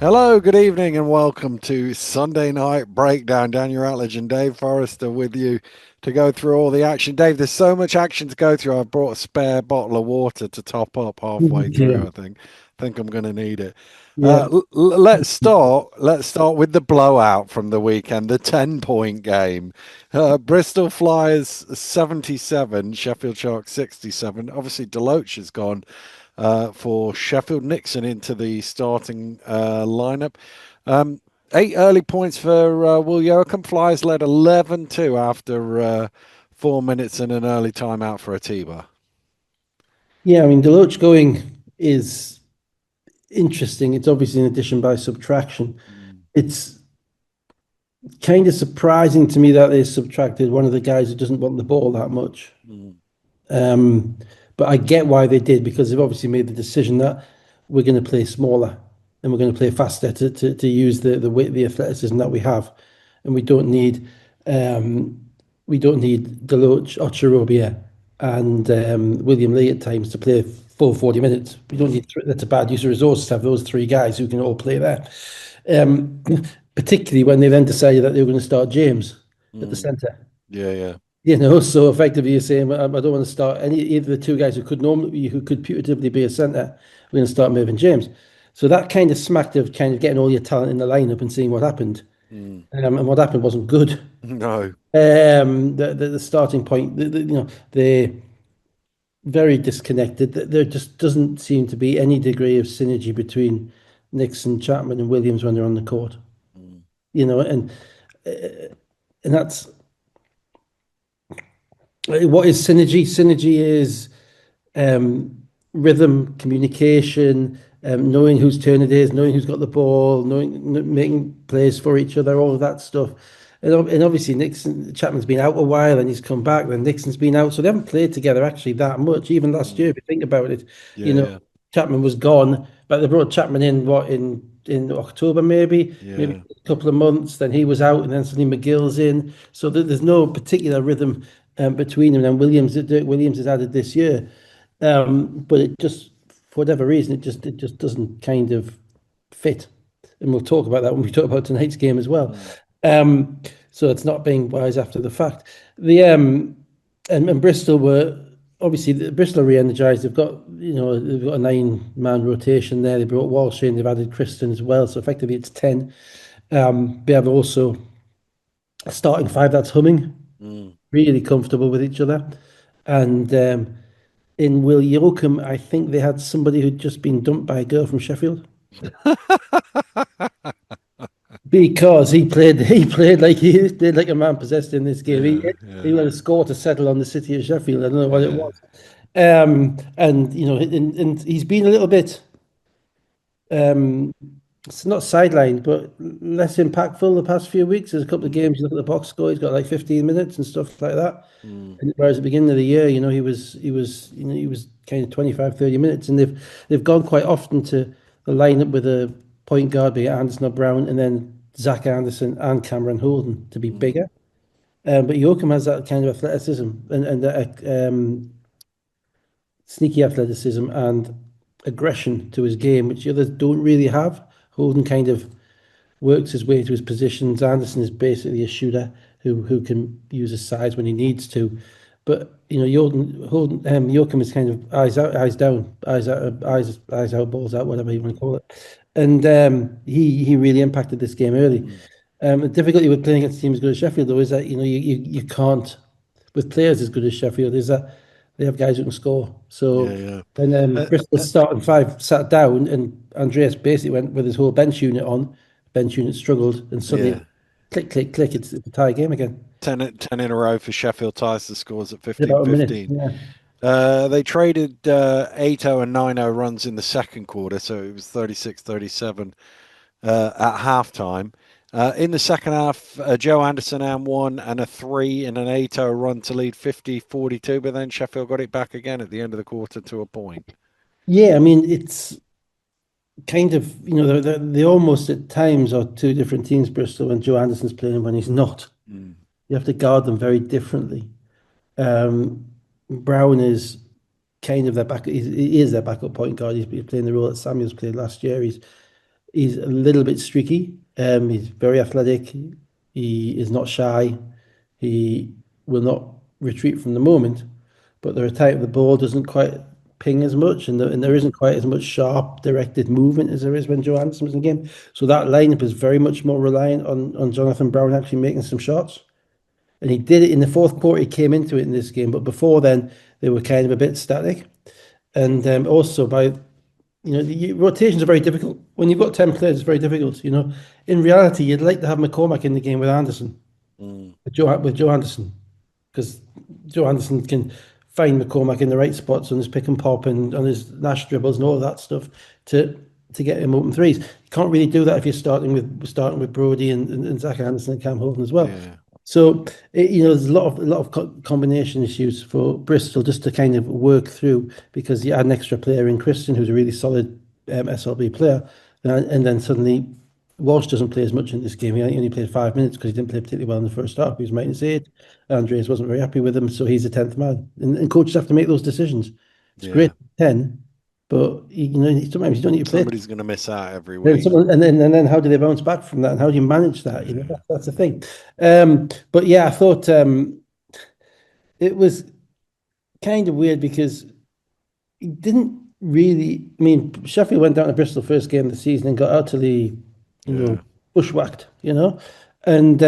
Hello, good evening, and welcome to Sunday Night Breakdown. Daniel Ratledge and Dave Forrester with you to go through all the action. Dave, there's so much action to go through. I brought a spare bottle of water to top up halfway Yeah, through. I think I'm going to need it. yeah, Let's start with the blowout from the weekend, the 10-point game. Bristol Flyers 77, Sheffield Sharks 67. Obviously, Deloach has gone for Sheffield. Nixon into the starting lineup. Um, 8 early points for Will Yoakum. Flyers led 11-2 after 4 minutes and an early timeout for Atiba. yeah. I mean, Deloach going is interesting. It's obviously an addition by subtraction. Mm, It's kind of surprising to me that they subtracted one of the guys who doesn't want the ball that much. mm, Um, but I get why they did because they've obviously made the decision that we're going to play smaller and we're going to play faster to use the weight, the athleticism that we have, and um, we don't need Deloach, Ocherobia, and William Lee at times to play full 40 minutes. We don't need that's a bad use of resources to have those three guys who can all play there. Um, Particularly when they then decided that they were going to start James at the mm. centre. Yeah, yeah. So effectively you're saying, I don't want to start any either of the two guys who could putatively be a centre. We're going to start moving James. So that kind of smacked of kind of getting all your talent in the lineup and seeing what happened. Mm. And what happened wasn't good. No. The starting point, they're very disconnected. There just doesn't seem to be any degree of synergy between Nixon, Chapman, and Williams when they're on the court. Mm, And that's what is synergy. Synergy is um, rhythm, communication, knowing whose turn it is, knowing who's got the ball, making plays for each other, all of that stuff. And obviously Chapman's been out a while and he's come back. Then Nixon's been out, so they haven't played together actually that much. Even last year, mm. if you think about it, you Yeah, know, yeah, Chapman was gone, but they brought Chapman in in October maybe yeah. a couple of months. Then he was out, and then suddenly McGill's in. So there's no particular rhythm between them. And Dirk Williams is added this year. But it just, for whatever reason, it just doesn't kind of fit. And we'll talk about that when we talk about tonight's game as well. Mm. Um, so it's not being wise after the fact. The and Bristol were obviously Bristol are re-energized. They've got a 9-man rotation there. They brought Walsh in. They've added Kristen as well. So effectively it's 10. They have also a starting five that's humming, Mm. really comfortable with each other, and in Will Yoakum, I think they had somebody who'd just been dumped by a girl from Sheffield because he played like a man possessed in this game. He Yeah, he yeah. had a score to settle on the city of Sheffield. I don't know what it Yeah. was. And and he's been a little bit um it's not sidelined, but less impactful the past few weeks. There's a couple of Mm, games. You look at the box score; he's got like 15 minutes and stuff like that. mm, And whereas at the beginning of the year, he was kind of 25, 30 minutes, and they've gone quite often to the lineup with a point guard, be it Anderson or Brown, and then Zach Anderson and Cameron Holden to be mm, bigger. But Joachim has that kind of athleticism and that sneaky athleticism and aggression to his game, which the others don't really have. Holden kind of works his way to his positions. Anderson is basically a shooter who can use his size when he needs to. But Joachim is kind of eyes out, eyes down, eyes out, balls out, whatever you want to call it. And he really impacted this game early. mm. The difficulty with playing against a team as good as Sheffield, though, is that you can't with players as good as Sheffield is that they have guys who can score. Yeah, So yeah. when Uh, Bristol's starting five sat down and Andreas basically went with his whole bench unit on, bench unit struggled, and suddenly yeah. click, click, click, it's a tie game again. 10 in a row for Sheffield ties the scores at In about a minute. 15-15. Yeah. They traded 8-0 and 9-0 runs in the second quarter, so it was 36-37 at halftime. In the second half, Joe Anderson and one and a three in an 8-0 run to lead 50-42, but then Sheffield got it back again at the end of the quarter to a point. Yeah, I mean, it's kind of, they almost at times are two different teams, Bristol, when Joe Anderson's playing and when he's not. Mm, You have to guard them very differently. Um, Brown is kind of he is their backup point guard. He's playing the role that Samuels played last year. He's a little bit streaky. He's very athletic. He is not shy. He will not retreat from the moment, but there are times the ball doesn't quite ping as much, and there isn't Mm, quite as much sharp, directed movement as there is when Joe Anderson was in the game. So that lineup is very much more reliant on Jonathan Brown actually making some shots. And he did it in the fourth quarter. He came into it in this game, but before then, they were kind of a bit static. And also the rotations are very difficult. When you've got 10 players, it's very difficult. In reality, you'd like to have McCormack in the game with Anderson, mm, with Joe Anderson, because Joe Anderson can find McCormack in the right spots on his pick and pop and on his Nash dribbles and all of that stuff to get him open threes. You can't really do that if you're starting with Brody and Zach Anderson and Cam Holden as well. yeah, So there's a lot of combination issues for Bristol just to kind of work through because you add an extra player in Christian, who's a really solid SLB player, and then suddenly Walsh doesn't play as much in this game. He only played 5 minutes because he didn't play particularly well in the first half. He was -8. Andreas wasn't very happy with him, so he's the 10th man. And coaches have to make those decisions. It's great yeah. 10, but sometimes you don't need to play. Somebody's going to miss out every Then week. someone, and then how do they bounce back from that? And how do you manage that? Yeah, That's the thing. But yeah, I thought it was kind of weird because he didn't really. I mean, Sheffield went down to Bristol first game of the season and got utterly, you know, yeah, bushwhacked. And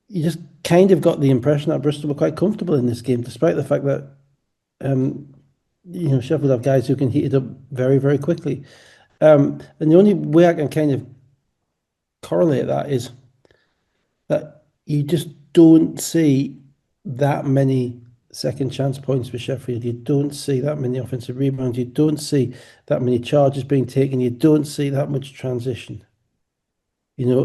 you just kind of got the impression that Bristol were quite comfortable in this game, despite the fact that um, Sheffield have guys who can heat it up very, very quickly. And the only way I can kind of correlate that is that you just don't see that many second chance points for Sheffield. You don't see that many offensive rebounds. You don't see that many charges being taken. You don't see that much transition.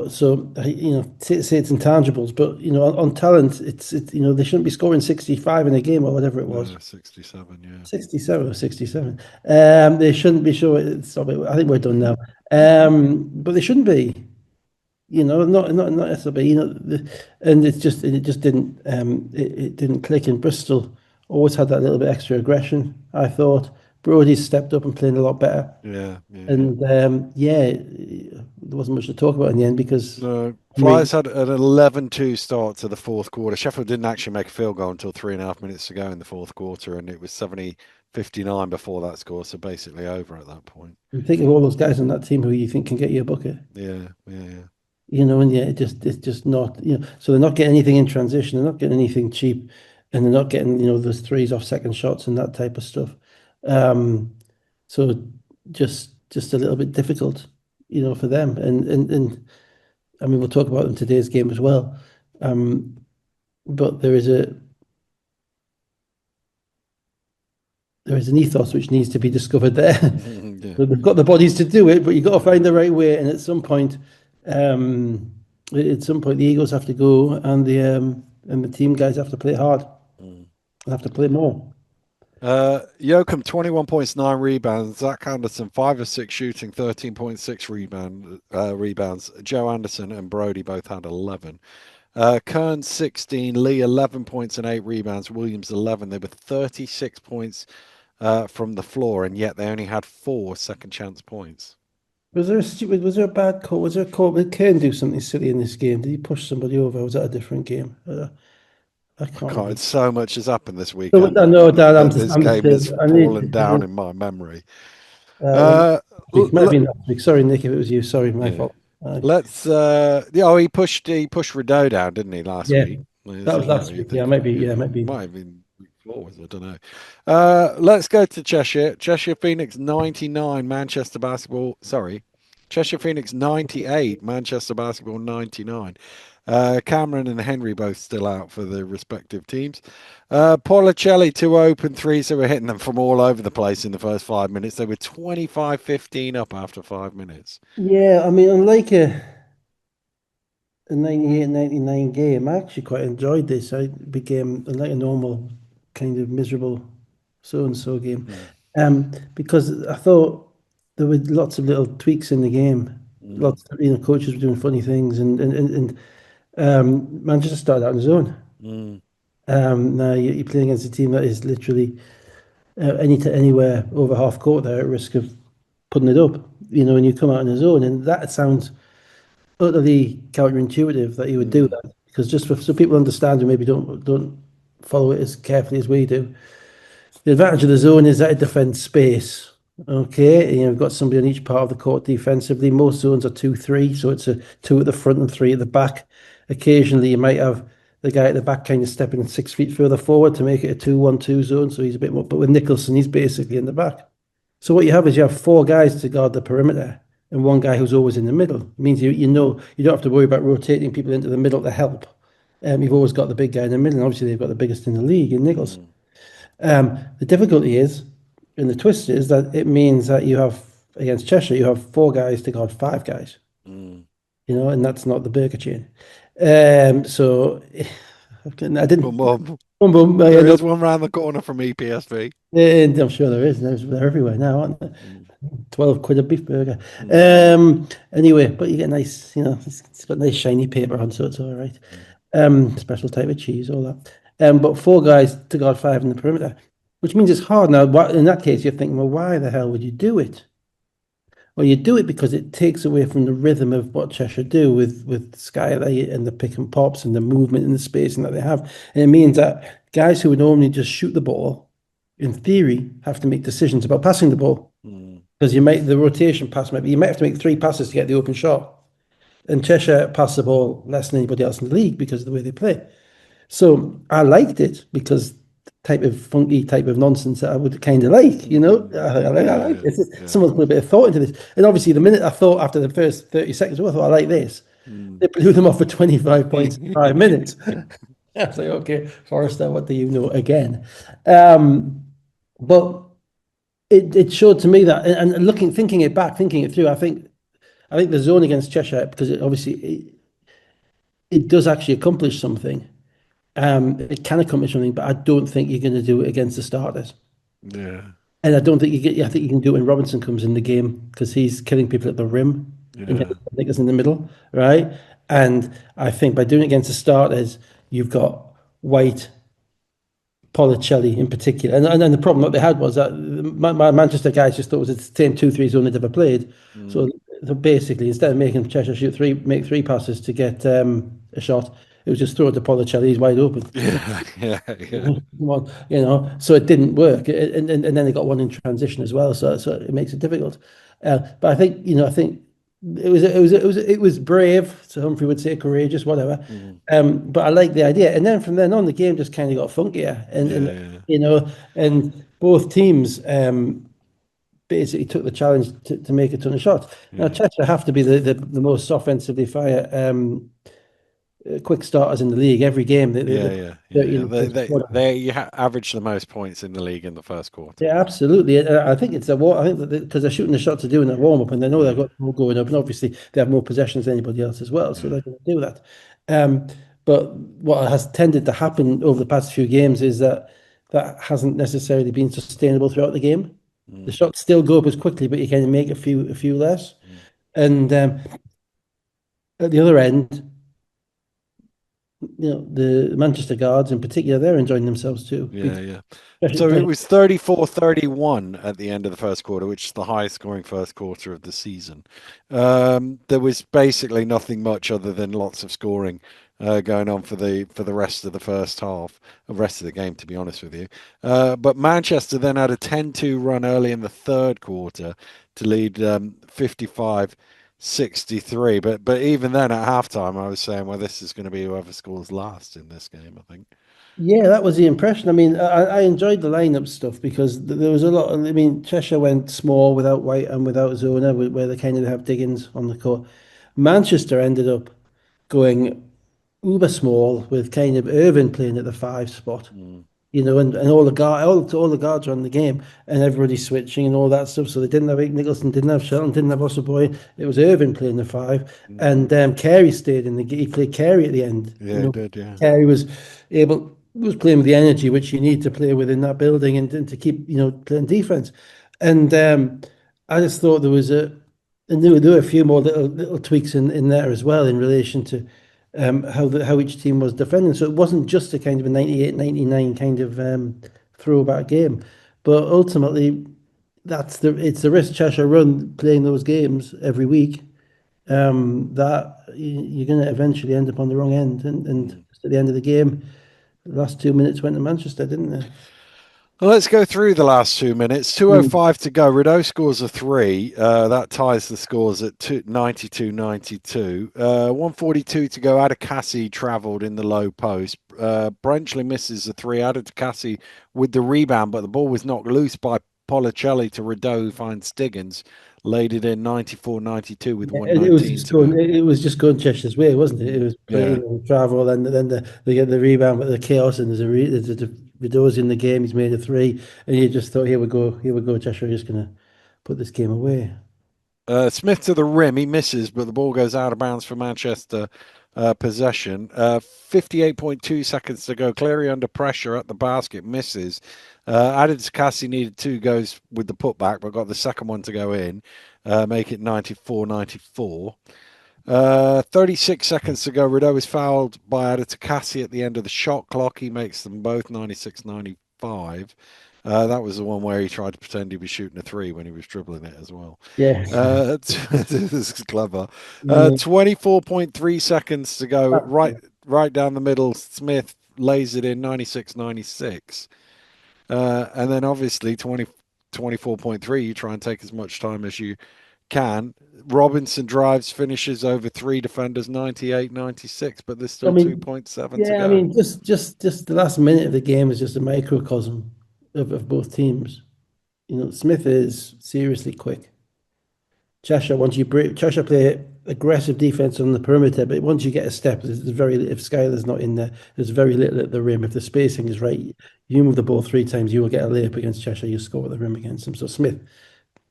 So say it's intangibles, but on talent, it's they shouldn't be scoring 65 in a game or whatever it was. 67, yeah. 67 or 67. They shouldn't be sure. I think we're done now. But they shouldn't be. Not SLB. And it just didn't click. And Bristol always had that little bit extra aggression. I thought Brody's stepped up and playing a lot better. Yeah, yeah. And yeah, there wasn't much to talk about in the end because No, I mean, Flyers had an 11-2 start to the fourth quarter. Sheffield didn't actually make a field goal until 3.5 minutes to go in the fourth quarter, and it was 70-59 before that score, so basically over at that point. you think of all those guys on that team who you think can get you a bucket. Yeah, yeah, yeah. And yeah, it's just not, so they're not getting anything in transition, they're not getting anything cheap, and they're not getting, those threes off second shots and that type of stuff. Um, so just a little bit difficult, for them. And I mean, we'll talk about in today's game as well. But there is an ethos which needs to be discovered there. Yeah. So they've got the bodies to do it, but you've got to find the right way. And um, the egos have to go, and the team guys have to play hard. Mm. They have to play more. Joachim, 21 points, 9 rebounds. Zach Anderson, 5 of 6 shooting, 13.6 rebounds. Joe Anderson and Brody both had 11. Kern, 16. Lee, 11 points and 8 rebounds. Williams, 11. They were 36 points from the floor, and yet they only had 4 second chance points. Was there a bad call? Was there a call? Did Kane do something silly in this game? Did he push somebody over? Or was that a different game? I I can't can't. remember. So much has happened this No, weekend I know, Dad. I'm that just, this I'm just, game has I need fallen to. down in my memory. Was it Uh, last week? l- Might have l- been last week. Sorry, Nick, if it was you. Sorry, my yeah. fault. Let's. Yeah. Oh, he pushed Rideau down, didn't he, last Yeah, week? that Is was that last what you're week. Yeah, thinking might of? be. Yeah, Yeah, might be. might have been week 4. I don't know. Let's go to Cheshire. Cheshire Phoenix 99, Manchester Basketball. Sorry, Cheshire Phoenix 98, Manchester Basketball 99. Cameron and Henry both still out for the respective teams. Policelli, 2 open threes. They were hitting them from all over the place in the first 5 minutes. They were 25-15 up after 5 minutes. Yeah, I mean, unlike a 98-99 game, I actually quite enjoyed this. I became like a normal kind of miserable so and so game, Mm, because I thought there were lots of little tweaks in the game. mm, Lots of, coaches were doing funny things, and Manchester started out on his own. mm, Now you're playing against a team that is literally anywhere over half court, they're at risk of putting it up, you know, and you come out in a zone, and that sounds utterly counterintuitive that you would do Mm, that because just for, so people understand who maybe don't follow it as carefully as we do. The advantage of the zone is that it defends space. Okay, you know, you've got somebody on each part of the court defensively. Most zones are 2-3, so it's a two at the front and three at the back. Occasionally, you might have the guy at the back kind of stepping 6 feet further forward to make it a 2-1-2 zone, so he's a bit more. But with Nicholson, he's basically in the back. So what you have is you have four guys to guard the perimeter and one guy who's always in the middle. It means you know you don't have to worry about rotating people into the middle to help. You've always got the big guy in the middle, and obviously they've got the biggest in the league in Nicholson. mm, The difficulty is, and the twist is that it means that you have against Cheshire, you have four guys to guard five guys, mm. you know, and that's not the burger chain. So I didn't. Boom, boom. Boom, boom, There no, is one round the corner from EPSV. I'm sure there is. They're everywhere now, aren't they? Mm, 12 quid a beef burger. mm, Anyway, but you get nice, you know, it's got nice shiny paper on, so it's all right. mm, Special type of cheese, all that. But four guys to guard five in the perimeter, which means it's hard. Now, in that case, you're thinking, well, why the hell would you do it? Well, you do it because it takes away from the rhythm of what Cheshire do with Skylight and the pick and pops and the movement and the spacing that they have. And it means that guys who would normally just shoot the ball, in theory, have to make decisions about passing the ball. mm. Because you might the rotation pass maybe you might have to make three passes to get the open shot. And Cheshire pass the ball less than anybody else in the league because of the way they play. So I liked it because the type of funky type of nonsense that I would kind of like, you know. I Yeah, like yeah, this. yeah. Someone's put a bit of thought into this. And obviously, the minute I thought after the first 30 seconds, oh, I thought I like this. Mm. They blew them off for 25 points in 5 minutes. I was like, okay, Forrester, what do you know again? But it showed to me that, and looking, thinking it back, thinking it through, I think the zone against Cheshire, because it does actually accomplish something. It can accomplish something, but I don't think you're going to do it against the starters. Yeah, And I don't think you get. I think you can do it when Robinson comes in the game because he's killing people at the rim and yeah. niggas in the middle, right? And I think by doing it against the starters, you've got White, Policelli in particular. And the problem that they had was that my Manchester guys just thought it was the same 2-3 zone they'd ever played. Mm. So basically, instead of making Cheshire make three passes to get a shot, it was just throw it to Policelli, he's wide open. Yeah, yeah, yeah. Well, you know, so it didn't work, and then they got one in transition as well, so it makes it difficult. But I think you know, I think it was brave. So Humphrey would say courageous, whatever. Mm. But I like the idea, and then from then on, the game just kind of got funkier, and Yeah, yeah. you know, and both teams basically took the challenge to make a ton of shots. Now, Yeah. Chester have to be the most offensively fire quick starters in the league every game. Yeah, yeah, yeah, yeah. 13 points a quarter. Average the most points in the league in the first quarter. Yeah, absolutely. I think it's a war. I think that because they're shooting the shots to do in their warm up, and they know they've Yeah, got more going up, and obviously they have more possessions than anybody else as well, so yeah. they're going to do that. Um, but what has tended to happen over the past few games is that hasn't necessarily been sustainable throughout the game. The Mm, shots still go up as quickly, but you kind of make a few less. mm. And at the other end, you know, the Manchester Guards in particular, they're enjoying themselves too, Yeah, yeah. So it especially was 34-31 at the end of the first quarter, which is the highest scoring first quarter of the season. There was basically nothing much other than lots of scoring going on for the rest of the first half, the rest of the game, to be honest with you. But Manchester then had a 10-2 run early in the third quarter to lead 55-63. But even then at halftime, I was saying, well, this is going to be whoever scores last in this game, I think. yeah, that was the impression. I mean, I enjoyed the lineup stuff because there was a lot. I mean, Cheshire went small without White and without Zona, where they kind of have Diggins on the court. Manchester ended up going uber small with kind of Irvin playing at the five spot, Mm, you know, and all the guards are on the game, and everybody's switching and all that stuff. So they didn't have Nicholson, didn't have Shelton, didn't have Osserboy. It was Irvin playing the five, mm. and Carey stayed in the game. He played Carey at the end. Yeah, You it know, did, yeah. Carey was playing with the energy which you need to play within that building and to keep playing defense. And I just thought and there were a few more little tweaks in there as well in relation to how each team was defending. So it wasn't just a kind of a 98-99 kind of throwback game, but ultimately it's the risk Cheshire run playing those games every week. That you're going to eventually end up on the wrong end, and Mm. just at the end of the game, the last 2 minutes went to Manchester, didn't they? Well, let's go through the last 2 minutes. Mm. 2:05 to go. Rideau scores a three. That ties the scores at 92-92. 1:42 to go. Adekasi travelled in the low post. Brenchley misses a three. Adekasi with the rebound, but the ball was knocked loose by Policelli to Rideau, who finds Stiggins. Laid it in 94-92 with It was 119 just to go. going. It was just going Cheshire's way, wasn't it? It Mm. was play, Yeah. travel, and then they get the rebound, but the chaos and there's a Vidor's in the game. He's made a three, and you just thought, here we go. Cheshire are just gonna put this game away. Smith to the rim, he misses, but the ball goes out of bounds for Manchester possession. 58.2 seconds to go. Cleary under pressure at the basket, misses. Added to Cassie needed two goes with the putback, but got the second one to go in, make it 94-94. 36 seconds to go. Rideau is fouled by Adekasi at the end of the shot clock. He makes them both 96-95. That was the one where he tried to pretend he was shooting a three when he was dribbling it as well. Yeah. This is clever. Yeah. 24.3 seconds to go. Right down the middle. Smith lays it in 96-96. And then obviously 24.3, you try and take as much time as you can. Robinson drives, finishes over three defenders, 98-96, but there's I still mean, 2.7 to yeah, I go. mean, just the last minute of the game is just a microcosm of both teams. You know, Smith is seriously quick. Cheshire, once you break, Cheshire play aggressive defense on the perimeter, but once you get a step, there's very if Skylar's not in there, there's very little at the rim. If the spacing is right, you move the ball three times, you will get a layup against Cheshire. You score at the rim against them. So Smith,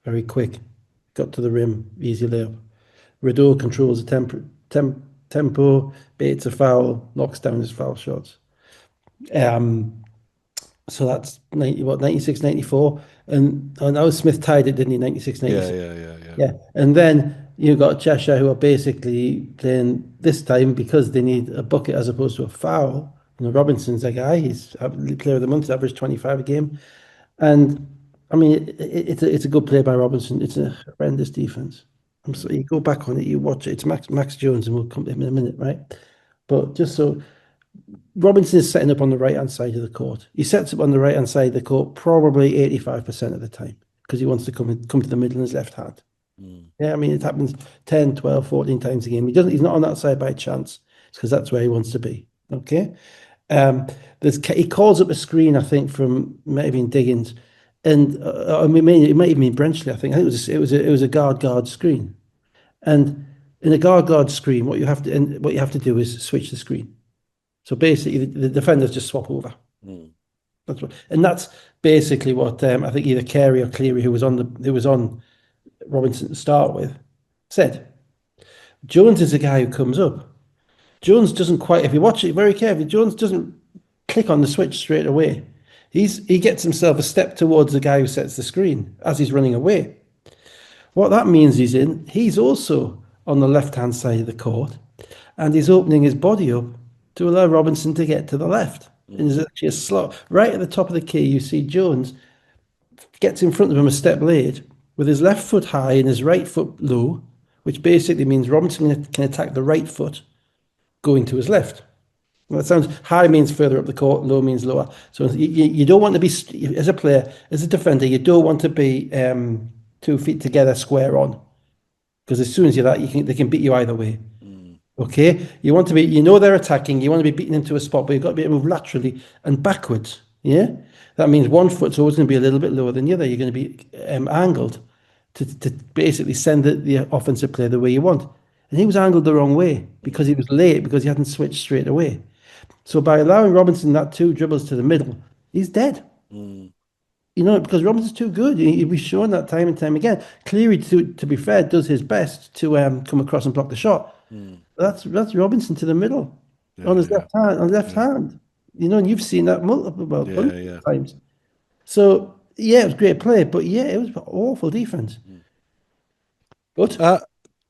very quick, got to the rim, easy layup. Rideau controls the tempo, baits a foul, knocks down his foul shots. Um, so that's 90, what, 96, 94. And now Smith tied it, didn't he? 96, Yeah, 96. yeah, yeah, yeah. Yeah. And then you've got Cheshire who are basically playing this time because they need a bucket as opposed to a foul. You know, Robinson's a guy, he's player of the month, average 25 a game. And I mean, it's a good play by Robinson. It's a horrendous defense. I'm so Mm, you go back on it, you watch it. It's Max Jones, and we'll come to him in a minute, right? But just so Robinson is setting up on the right hand side of the court. He sets up on the right hand side of the court probably 85% of the time because he wants to come to the middle in his left hand. mm, Yeah, I mean, it happens 10, 12, 14 times a game. He's not on that side by chance. It's because that's where he wants to be. Okay. He calls up a screen, I think, from maybe in Diggins, and I mean, it might even be Brenchley. I think it was a guard screen, and in a guard screen, what you have to do is switch the screen. So basically, the defenders just swap over. mm, And that's basically what I think either Carey or Cleary, who was on Robinson to start with, said. Jones is a guy who comes up. Jones doesn't quite, if you watch it very carefully, Jones doesn't click on the switch straight away. He gets himself a step towards the guy who sets the screen as he's running away. What that means he's also on the left-hand side of the court, and he's opening his body up to allow Robinson to get to the left. And mm, there's actually a slot right at the top of the key. You see Jones gets in front of him a step late with his left foot high and his right foot low, which basically means Robinson can attack the right foot going to his left. Well, that sounds high means further up the court, low means lower. So you don't want to be, as a player, as a defender, you don't want to be 2 feet together square on. Because as soon as you're that, they can beat you either way. mm, Okay? You want to be, you know they're attacking, you want to be beating into a spot, but you've got to be able to move laterally and backwards. Yeah? That means one foot's always going to be a little bit lower than the other. You're going to be angled to basically send the offensive player the way you want. And he was angled the wrong way because he was late, because he hadn't switched straight away. So by allowing Robinson that two dribbles to the middle, he's dead. mm, You know, because Robinson's too good. We've shown that time and time again. Cleary, to be fair, does his best to come across and block the shot. mm. That's Robinson to the middle on Yeah, his yeah, left hand, on the left yeah, hand. You know, and you've seen that multiple, well, yeah, hundreds yeah. of times. So yeah, it was great play, but yeah, it was awful defense. Mm. But Uh,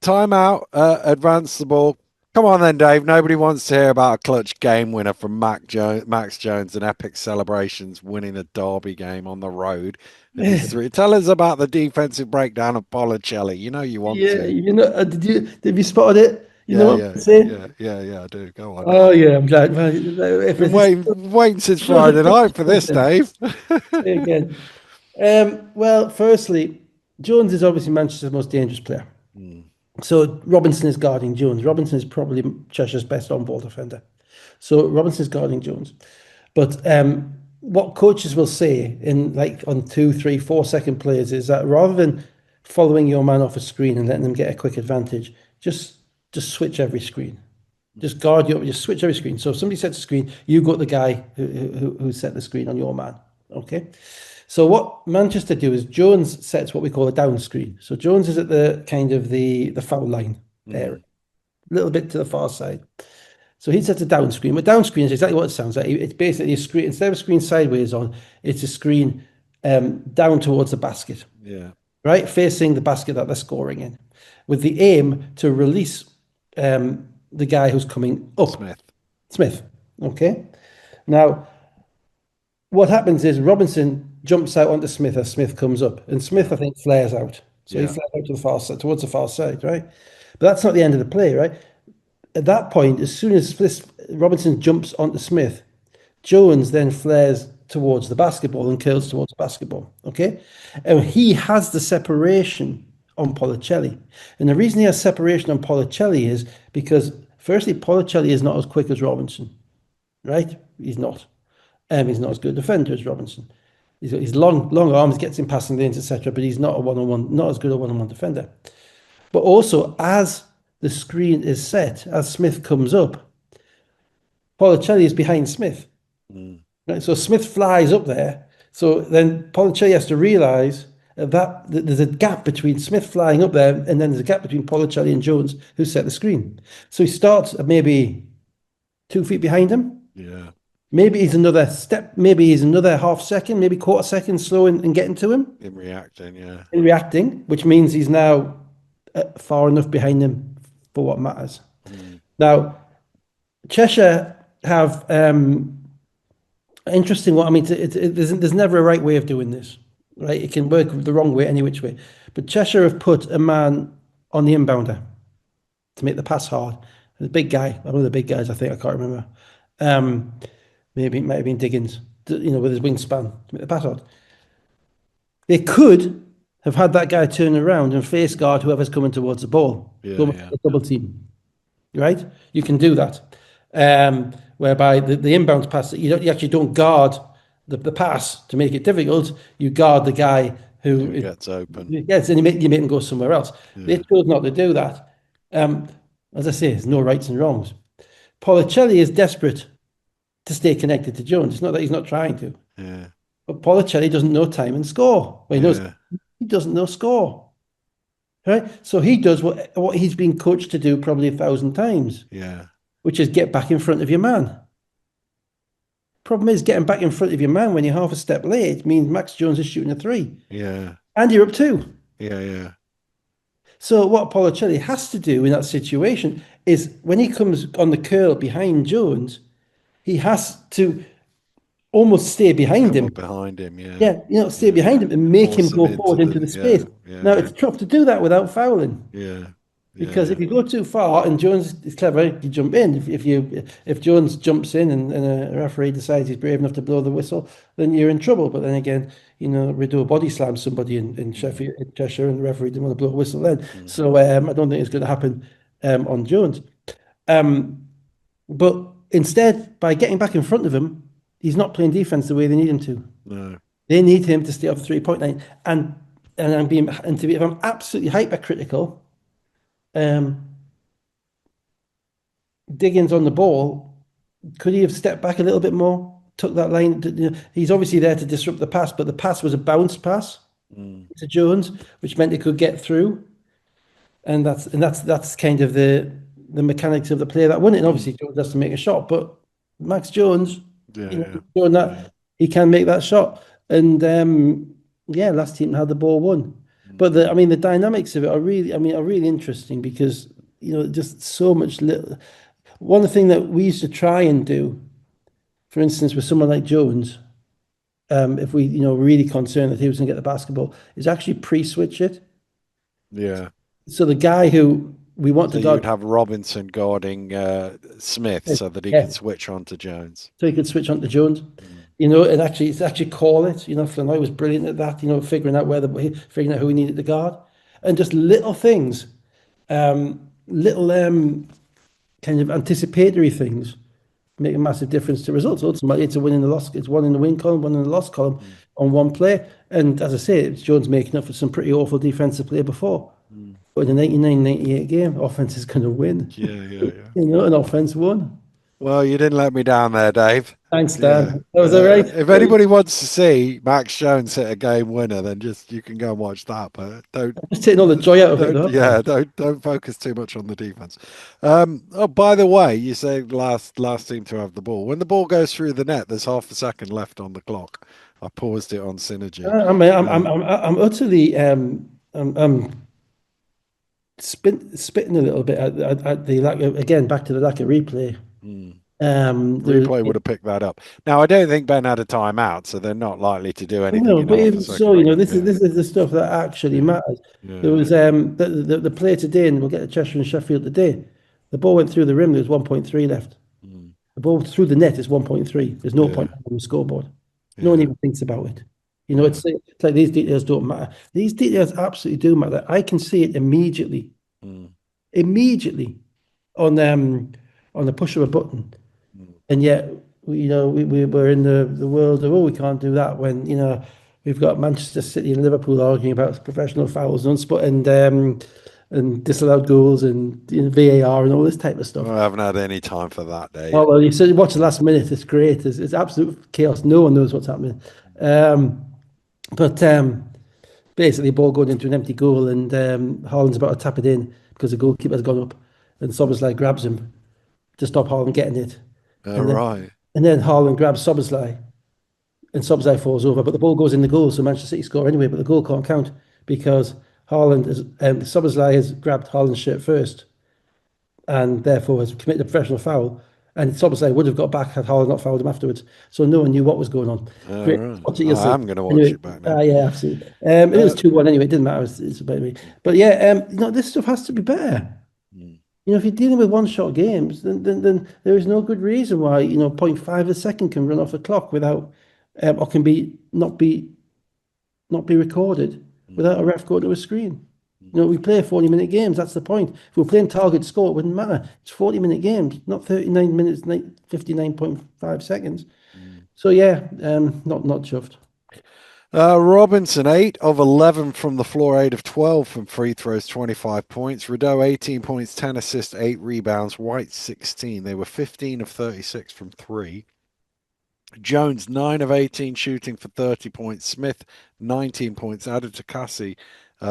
Timeout, advance the ball. Come on then, Dave. Nobody wants to hear about a clutch game winner from Max Jones and epic celebrations winning a derby game on the road with his three. Tell us about the defensive breakdown of Policelli. You know you want Yeah, to. you know, have you spotted it? You know Yeah, what yeah, I'm saying? yeah. I do. Go on. Oh yeah, I'm glad. Well, if Been it's waiting since shows Friday a night for this, something. Dave. Again. Well, firstly, Jones is obviously Manchester's most dangerous player. Mm, So Robinson is guarding Jones. Robinson is probably Cheshire's best on-ball defender. So Robinson's guarding Jones. But what coaches will say in like on 2, 3, 4 second plays is that rather than following your man off a screen and letting them get a quick advantage, just just switch every screen. Just guard your, just switch every screen. So if somebody sets a screen, you got the guy who set the screen on your man. Okay. So what Manchester do is Jones sets what we call a down screen. So Jones is at the kind of the foul line area, mm, a little bit to the far side. So he sets a down screen. But down screen is exactly what it sounds like. It's basically a screen, instead of a screen sideways on, it's a screen down towards the basket, yeah. right? Facing the basket that they're scoring in, with the aim to release the guy who's coming up, Smith. Smith. Okay. Now, what happens is Robinson jumps out onto Smith as Smith comes up, and Smith, Yeah. I think, flares out. So he Yeah. flares out to the far side, towards the far side, right? But that's not the end of the play, right? At that point, as soon as Robinson jumps onto Smith, Jones then flares towards the basketball and curls towards the basketball. Okay. And he has the separation on Policelli. And the reason he has separation on Policelli is because, firstly, Policelli is not as quick as Robinson, right? He's not. He's not as good a defender as Robinson. He's long arms, gets in passing lanes, etc. But he's not a one-on-one, not as good a one-on-one defender. But also, as the screen is set, as Smith comes up, Policelli is behind Smith. Mm, Right? So Smith flies up there. So then Policelli has to realise that there's a gap between Smith flying up there, and then there's a gap between Policelli and Jones, who set the screen. So he starts at maybe 2 feet behind him. yeah. Maybe he's another step, maybe he's another half second, maybe quarter second slow in getting to him, In reacting, yeah. in reacting, which means he's now far enough behind him for what matters. Mm, Now, Cheshire have interesting one. I mean, there's never a right way of doing this, right? It can work the wrong way, any which way. But Cheshire have put a man on the inbounder to make the pass hard. The big guy, one of the big guys, I think, I can't remember. Um, maybe it might have been Diggins, with his wingspan to make the pass hard. They could have had that guy turn around and face guard whoever's coming towards the ball, yeah, almost yeah. like a double team, right? You can do that. Whereby the inbound pass, you actually don't guard the pass to make it difficult. You guard the guy Who who gets open. yes, and you make him go somewhere else. They Yeah. chose not to do that. Um, as I say, there's no rights and wrongs. Policelli is desperate to stay connected to Jones. It's not that he's not trying to, Yeah. but Policelli doesn't know time and score. Well, Yeah. he doesn't know score, right? So he does what he's been coached to do probably 1,000 times, Yeah. which is get back in front of your man. Problem is, getting back in front of your man when you're half a step late means Max Jones is shooting a three, Yeah. and you're up two. Yeah. Yeah. So what Policelli has to do in that situation is when he comes on the curl behind Jones, he has to almost stay behind Come him. up behind him. Yeah. Yeah, stay Yeah. behind him and make him Force them go into forward into the. the Yeah. space. Yeah. Now, Yeah. it's tough to do that without fouling. Yeah. Yeah. Because Yeah. if you go too far and Jones is clever, you jump in. If Jones jumps in and a referee decides he's brave enough to blow the whistle, then you're in trouble. But then again, Rideau body slammed somebody in Mm, Sheffield, in Cheshire, and the referee didn't want to blow a whistle then. mm, So I don't think it's going to happen on Jones. Um, but instead, by getting back in front of him, he's not playing defense the way they need him to. no. They need him to stay off the 3-point line. If I'm absolutely hypercritical, um, Diggins on the ball, could he have stepped back a little bit more? Took that line. He's obviously there to disrupt the pass, but the pass was a bounce pass Mm, to Jones, which meant it could get through. And that's kind of the mechanics of the play that won it. And mm, obviously Jones has to make a shot, but Max Jones, yeah. Yeah. showing Yeah. that he can make that shot. And yeah, last team had the ball won. Mm, But the dynamics of it are really interesting because just so much little. One thing that we used to try and do, for instance, with someone like Jones, if we, really concerned that he was going to get the basketball, is actually pre-switch it. Yeah. So the guy who we want So to guard, you'd have Robinson guarding Smith so that he could yeah, switch on to Jones. so he could switch on to Jones. Mm, And actually call it. Flanoy was brilliant at that. Figuring out figuring out who he needed to guard, and just little things, little kind of anticipatory things make a massive difference to results. Ultimately, it's a win in the loss. It's one in the win column, one in the loss column mm, on one play. And as I say, it's Jones making up for some pretty awful defensive play before. mm. But in the 99-98 game, offense is going to win. Yeah, yeah, yeah. And offense won. Well, you didn't let me down there, Dave. Thanks, Yeah. Dan. That was all right. If anybody wants to see Max Jones hit a game winner, then just you can go and watch that. But Just taking all the joy out of it, don't, though. yeah, don't focus too much on the defense. Oh, by the way, you say last team to have the ball. When the ball goes through the net, there's half a second left on the clock. I paused it on Synergy. I mean, Uh, I'm utterly I'm spitting a little bit at the lack of, again, back to the lack of replay. mm. There's Replay would have picked that up. Now, I don't think Ben had a timeout, so they're not likely to do anything no, in but half a even so, second. this is Yeah, this is the stuff that actually yeah, matters. There yeah. was the play today, and we'll get to Cheshire and Sheffield today. The ball went through the rim. There was 1.3 left. Mm, The ball through the net is 1.3. There's no yeah, point on the scoreboard. No one yeah, even thinks about it. yeah. It's like these details don't matter. These details absolutely do matter. I can see it Mm, immediately on the push of a button. mm. And yet, we're in the world of, oh, we can't do that when, we've got Manchester City and Liverpool arguing about professional fouls and disallowed goals and VAR and all this type of stuff. Well, I haven't had any time for that, Oh, Dave. well, you said watch the last minute. It's great. It's absolute chaos. No one knows what's happening. Um, but basically, ball going into an empty goal, and Haaland's about to tap it in because the goalkeeper's gone up, and Szoboszlai grabs him to stop Haaland getting it, All and then right. Haaland grabs Szoboszlai, and Szoboszlai falls over, but the ball goes in the goal, so Manchester City score anyway, but the goal can't count because Szoboszlai has grabbed Haaland's shirt first, and therefore has committed a professional foul. And Szoboszlai would have got back had Haaland not fouled him afterwards. So no one knew what was going on. All Great. right. Watch it, you'll I see. am going to watch Anyway, it back now. yeah, absolutely. It was Uh, 2-1 anyway. It didn't matter. It's about me. But yeah, this stuff has to be better. mm, If you're dealing with one-shot games, then there is no good reason why, zero point 0.5 of a second can run off the clock without, or can not be recorded mm, without a ref going to a screen. mm, We play 40-minute games. That's the point. If we're playing target score, it wouldn't matter. It's 40-minute games, not 39 minutes, 59.5 seconds. mm. So yeah, not chuffed. Robinson, 8 of 11 from the floor, 8 of 12 from free throws, 25 points. Rideau, 18 points, 10 assists, 8 rebounds. White, 16. They were 15 of 36 from 3. Jones, 9 of 18 shooting for 30 points. Smith, 19 points. Added to Cassie,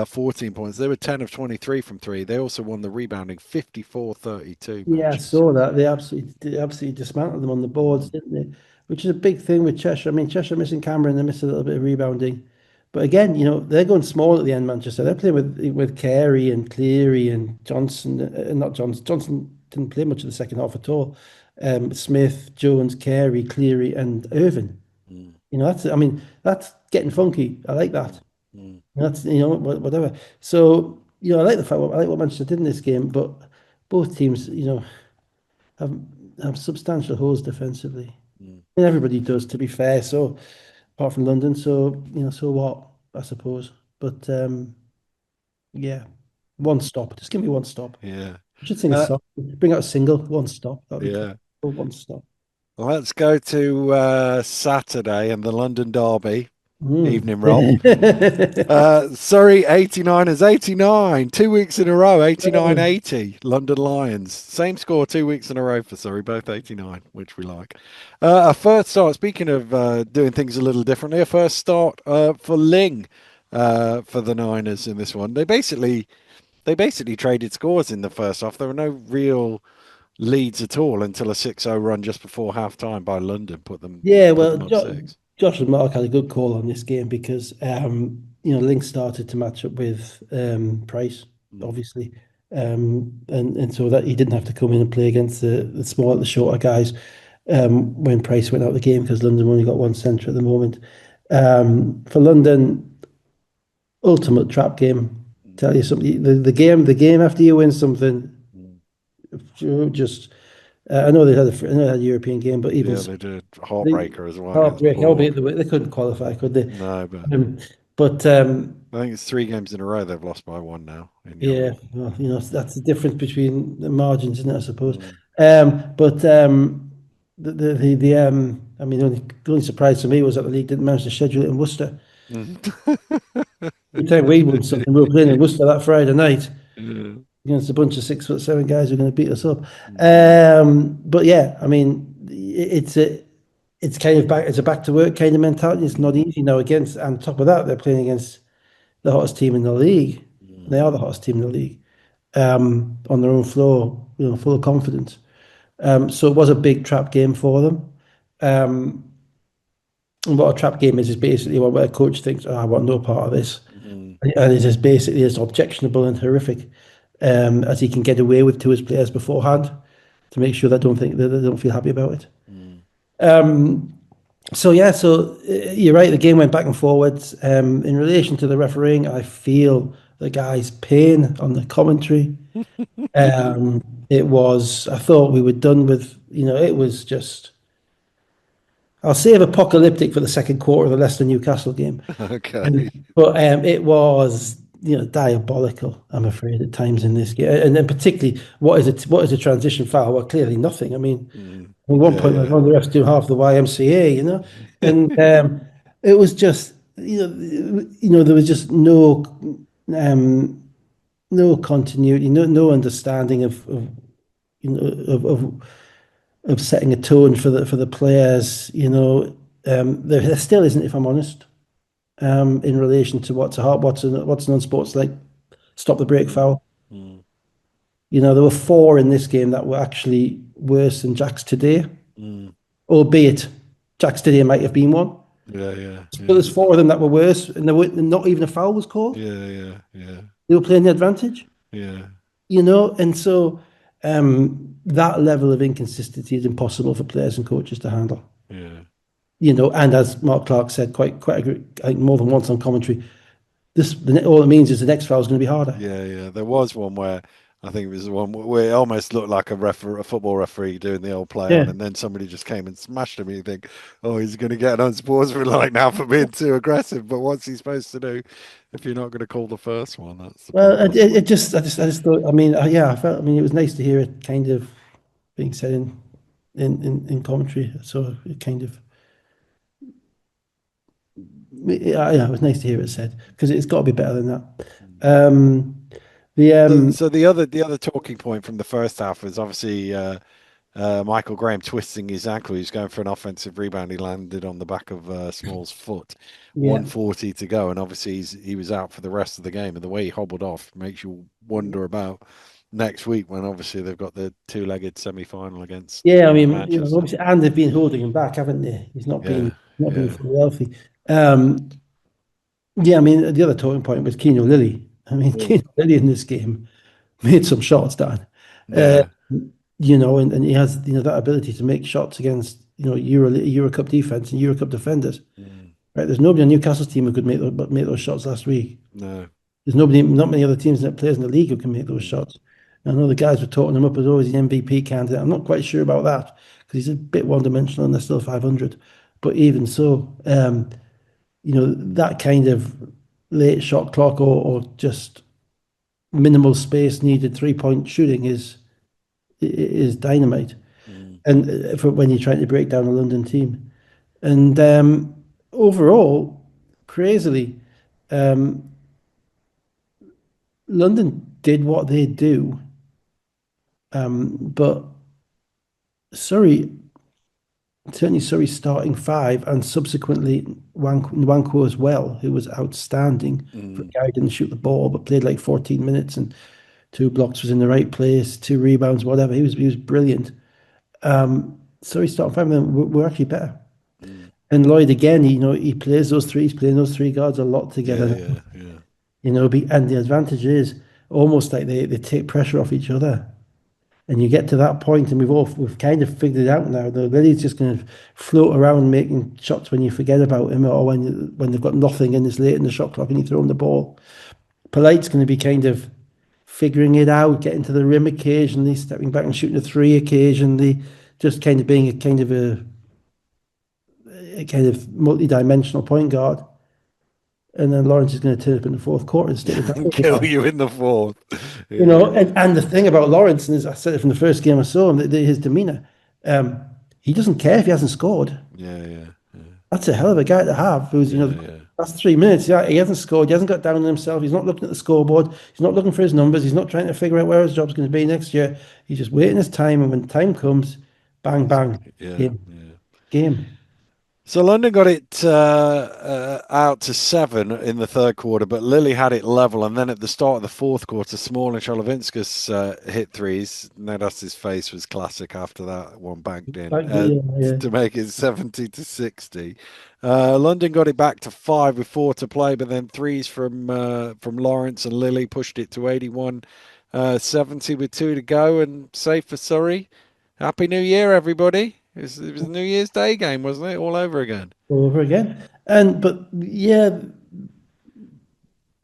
14 points. They were 10 of 23 from 3. They also won the rebounding 54-32 Yeah, I matches. saw that. They absolutely dismantled them on the boards, Mm, didn't they? Which is a big thing with Cheshire. I mean, Cheshire missing Cameron, they missed a little bit of rebounding. But again, they're going small at the end, Manchester. They're playing with Carey and Cleary and Johnson, not Johnson. Johnson didn't play much of the second half at all. Smith, Jones, Carey, Cleary, and Irvin. mm, That's getting funky. I like that. mm, That's whatever. So I like what Manchester did in this game, but both teams, have have substantial holes defensively. mm, And everybody does, to be fair. So apart from London, so so what? I suppose. But yeah, one stop. Just give me one stop. yeah. I should sing a Uh, song. Bring out a single. One stop. That'd be cool. yeah. One stop. Let's go to Saturday and the London Derby. Mm. Evening, Rob. Surrey 89ers 89, 2 weeks in a row, 89-80. London Lions. Same score 2 weeks in a row for Surrey, both 89, which we like. A first start, speaking of doing things a little differently, a first start for Ling for the Niners in this one. They basically traded scores in the first half. There were no real leads at all until a 6-0 run just before half time by London Yeah, put well, them on six. Josh and Mark had a good call on this game because Link started to match up with Price, Mm, obviously. and so that he didn't have to come in and play against the shorter guys when Price went out of the game because London only got one centre at the moment. For London, ultimate trap game. Tell you something, the game after you win something, Mm. just I know I know they had a European game, but even Yeah, so, they did the heartbreaker as well against heartbreak, Bournemouth. albeit they couldn't qualify, could they? No, but Um, but I think it's 3 games in a row they've lost by one now in yeah, Europe. well, that's the difference between the margins, isn't it, I suppose. Mm. But I mean, the only surprise to me was that the league didn't manage to schedule it in Worcester. Mm. Every time we won something, we were playing in Worcester that Friday night Yeah. against a bunch of 6'7" guys who are going to beat us up. Mm. But yeah, I mean, it's kind of back, it's a back to work kind of mentality. It's not Mm. easy now against, and on top of that, they're playing against the hottest team in the league. Mm. They are the hottest team in the league on their own floor, full of confidence. So it was a big trap game for them. Um, and what a trap game is basically one where a coach thinks, oh, I want no part of this. Mm. And it is basically as objectionable and horrific as he can get away with to his players beforehand to make sure they don't feel happy about it. Mm. So yeah, you're right. The game went back and forwards. In relation to the refereeing, I feel the guy's pain on the commentary. It was. I thought we were done with. It was just. I'll save apocalyptic for the second quarter of the Leicester Newcastle game. Okay. But it was, diabolical, I'm afraid, at times in this game. And then particularly, what is a transition foul? Well, clearly nothing. I mean, Mm. at one Yeah, point, yeah. one of the refs do half the YMCA, and it was just, there was just um, no continuity, no understanding you know, of setting a tone for the players. There still isn't, if I'm honest, in relation to what's non-sports like stop the break Mm. foul. Mm. There were four in this game that were actually worse than Jack's today, Mm. albeit Jack's today might have been one. Yeah, yeah, But yeah. there's four of them that were worse, and not even a foul was called. Yeah, yeah, yeah, They were playing the advantage, yeah, and so that level of inconsistency is impossible for players and coaches to handle. yeah. And as Mark Clark said quite I think more than once on commentary, all it means is the next foul is going to be harder. Yeah, yeah. There was one where I think it was the one where it almost looked like a football referee doing the old play on, Yeah. and then somebody just came and smashed him. And you think, oh, he's going to get an unsportsmanlike now for being too aggressive. But what's he supposed to do if you're not going to call the first one? That's the Well, problem, I it suppose. just thought. I mean, yeah, I mean, it was nice to hear it kind of being said in commentary. So it kind of, yeah, it was nice to hear it said because it's got to be better than that. Um, the So the other talking point from the first half was obviously Michael Graham twisting his ankle. He's going for an offensive rebound. He landed on the back of Small's foot. yeah, 140 to go, and obviously he was out for the rest of the game. And the way he hobbled off makes you wonder about next week when obviously they've got the two-legged semi-final against yeah. I mean, Manchester. obviously, and they've been holding him back, haven't they? He's Yeah, not been yeah. fully healthy. Um, yeah, I mean, the other talking point was Keno Lilly. I mean, Mm. Keno Lilly in this game made some shots, Dan. Uh, Yeah. and he has that ability to make shots against Euro Cup defense and Euro Cup defenders. Mm. Right, there's nobody on Newcastle's team who could make those shots last week. No. There's not many other teams that players in the league who can make those Mm. shots. I know the guys were talking him up as always the MVP candidate. I'm not quite sure about that because he's a bit one-dimensional and they're still 500. But even so, that kind of late shot clock or just minimal space needed 3-point shooting is dynamite. Mm. And for when you're trying to break down a London team. And overall, crazily, um, London did what they do, but Surrey, certainly Surrey's starting five, and subsequently Nwankwo as well, who was outstanding for a Mm. guy who didn't shoot the ball but played like 14 minutes and two blocks, was in the right place, two rebounds, whatever. He was brilliant. Surrey starting five of them were actually better. Mm. And Lloyd again, he's playing those three guards a lot Yeah, together. yeah, yeah. And the advantage is almost like they take pressure off each other. And you get to that point, and we've kind of figured it out now. The Lily's just going to float around making shots when you forget about him, or when they've got nothing and it's late in the shot clock and you throw him the ball. Polite's going to be kind of figuring it out, getting to the rim occasionally, stepping back and shooting a three occasionally, just kind of being a kind of multi-dimensional point guard. And then Lawrence is going to turn up in the fourth quarter and stick the And diamond. kill you in the fourth. You Yeah, know, and the thing about Lawrence, and as I said it from the first game I saw him, his demeanor, um, he doesn't care if he hasn't scored. yeah, yeah, yeah, That's a hell of a guy to have. Who's, yeah, yeah. that's 3 minutes. Yeah, he hasn't scored. He hasn't got down on himself. He's not looking at the scoreboard. He's not looking for his numbers. He's not trying to figure out where his job's going to be next year. He's just waiting his time, and when time comes, bang, bang, Yeah, game, yeah. game. So London got it out to 7 in the third quarter, but Lily had it level. And then at the start of the fourth quarter, Small and Cholovinskas hit threes. Nedas's face was classic after that one banked in Like, yeah, yeah. to make it 70-60. London got it back to 5 with 4 to play, but then threes from Lawrence and Lily pushed it to 81-70 with 2 to go, and safe for Surrey. Happy New Year, everybody. It was a New Year's Day game, wasn't it? All over again. All over again. But yeah,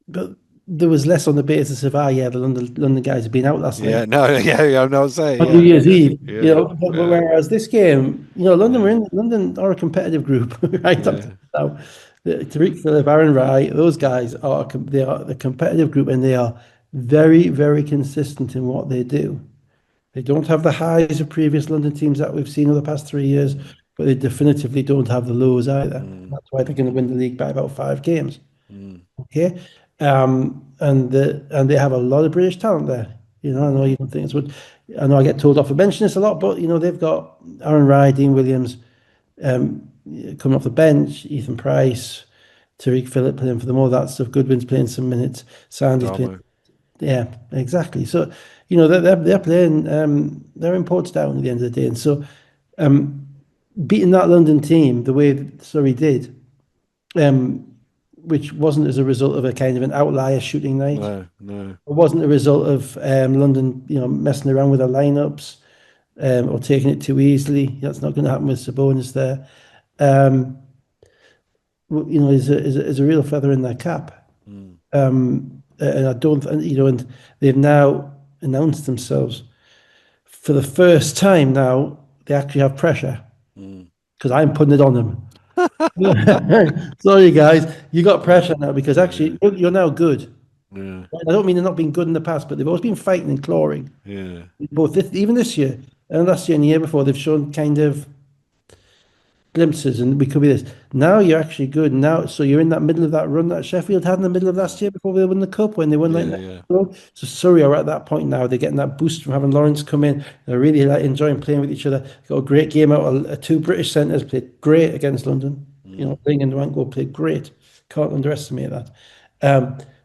but there was less on the basis of, yeah, the London guys have been out last Yeah, night no, yeah, yeah, I'm not saying, on New yeah, Year's yeah, Eve. yeah, But yeah, whereas this game, London were yeah, in London are a competitive group, right up to yeah, now. Tariq Phillip, Aaron Wright, those guys they are the competitive group, and they are very, very consistent in what they do. They don't have the highs of previous London teams that we've seen over the past 3 years, mm, but they definitively don't have the lows either. mm, That's why they're going to win the league by about 5 games. mm, Okay, and they have a lot of British talent there. I know mm, you don't think it's what. I know I get told off for mentioning this a lot, but they've got Aaron Wright, Dean Williams, um, coming off the bench, Ethan Price, Tariq Phillip playing for them, all that stuff. Goodwin's playing some minutes, Sandy's playing. Damo, Yeah, exactly. So they're playing. They're in Portsdown at the end of the day, and so um, beating that London team the way that Surrey did. Um, which wasn't as a result of a kind of an outlier shooting night. no, no, It wasn't a result of London, messing around with their lineups or taking it too easily. That's not going to happen with Sabonis there. Um, is a real feather in their cap. mm, And I don't, and they've now announced themselves for the first time now. They actually have pressure mm. because I'm putting it on them. Sorry, guys, you got pressure now because Yeah, actually you're now good. yeah, I don't mean they're not being good in the past, but they've always been fighting and clawing. yeah, Both even this year and last year and the year before, they've shown kind of glimpses, and we could be this. Now you're actually good now, so you're in that middle of that run that Sheffield had in the middle of last year before they won the cup when they won like yeah, that. yeah, So Surrey are at that point now. They're getting that boost from having Lawrence come in. They're really enjoying playing with each other. Got a great game out. Two British centres played great against London. mm, Ling and Wanko played great. Can't underestimate that.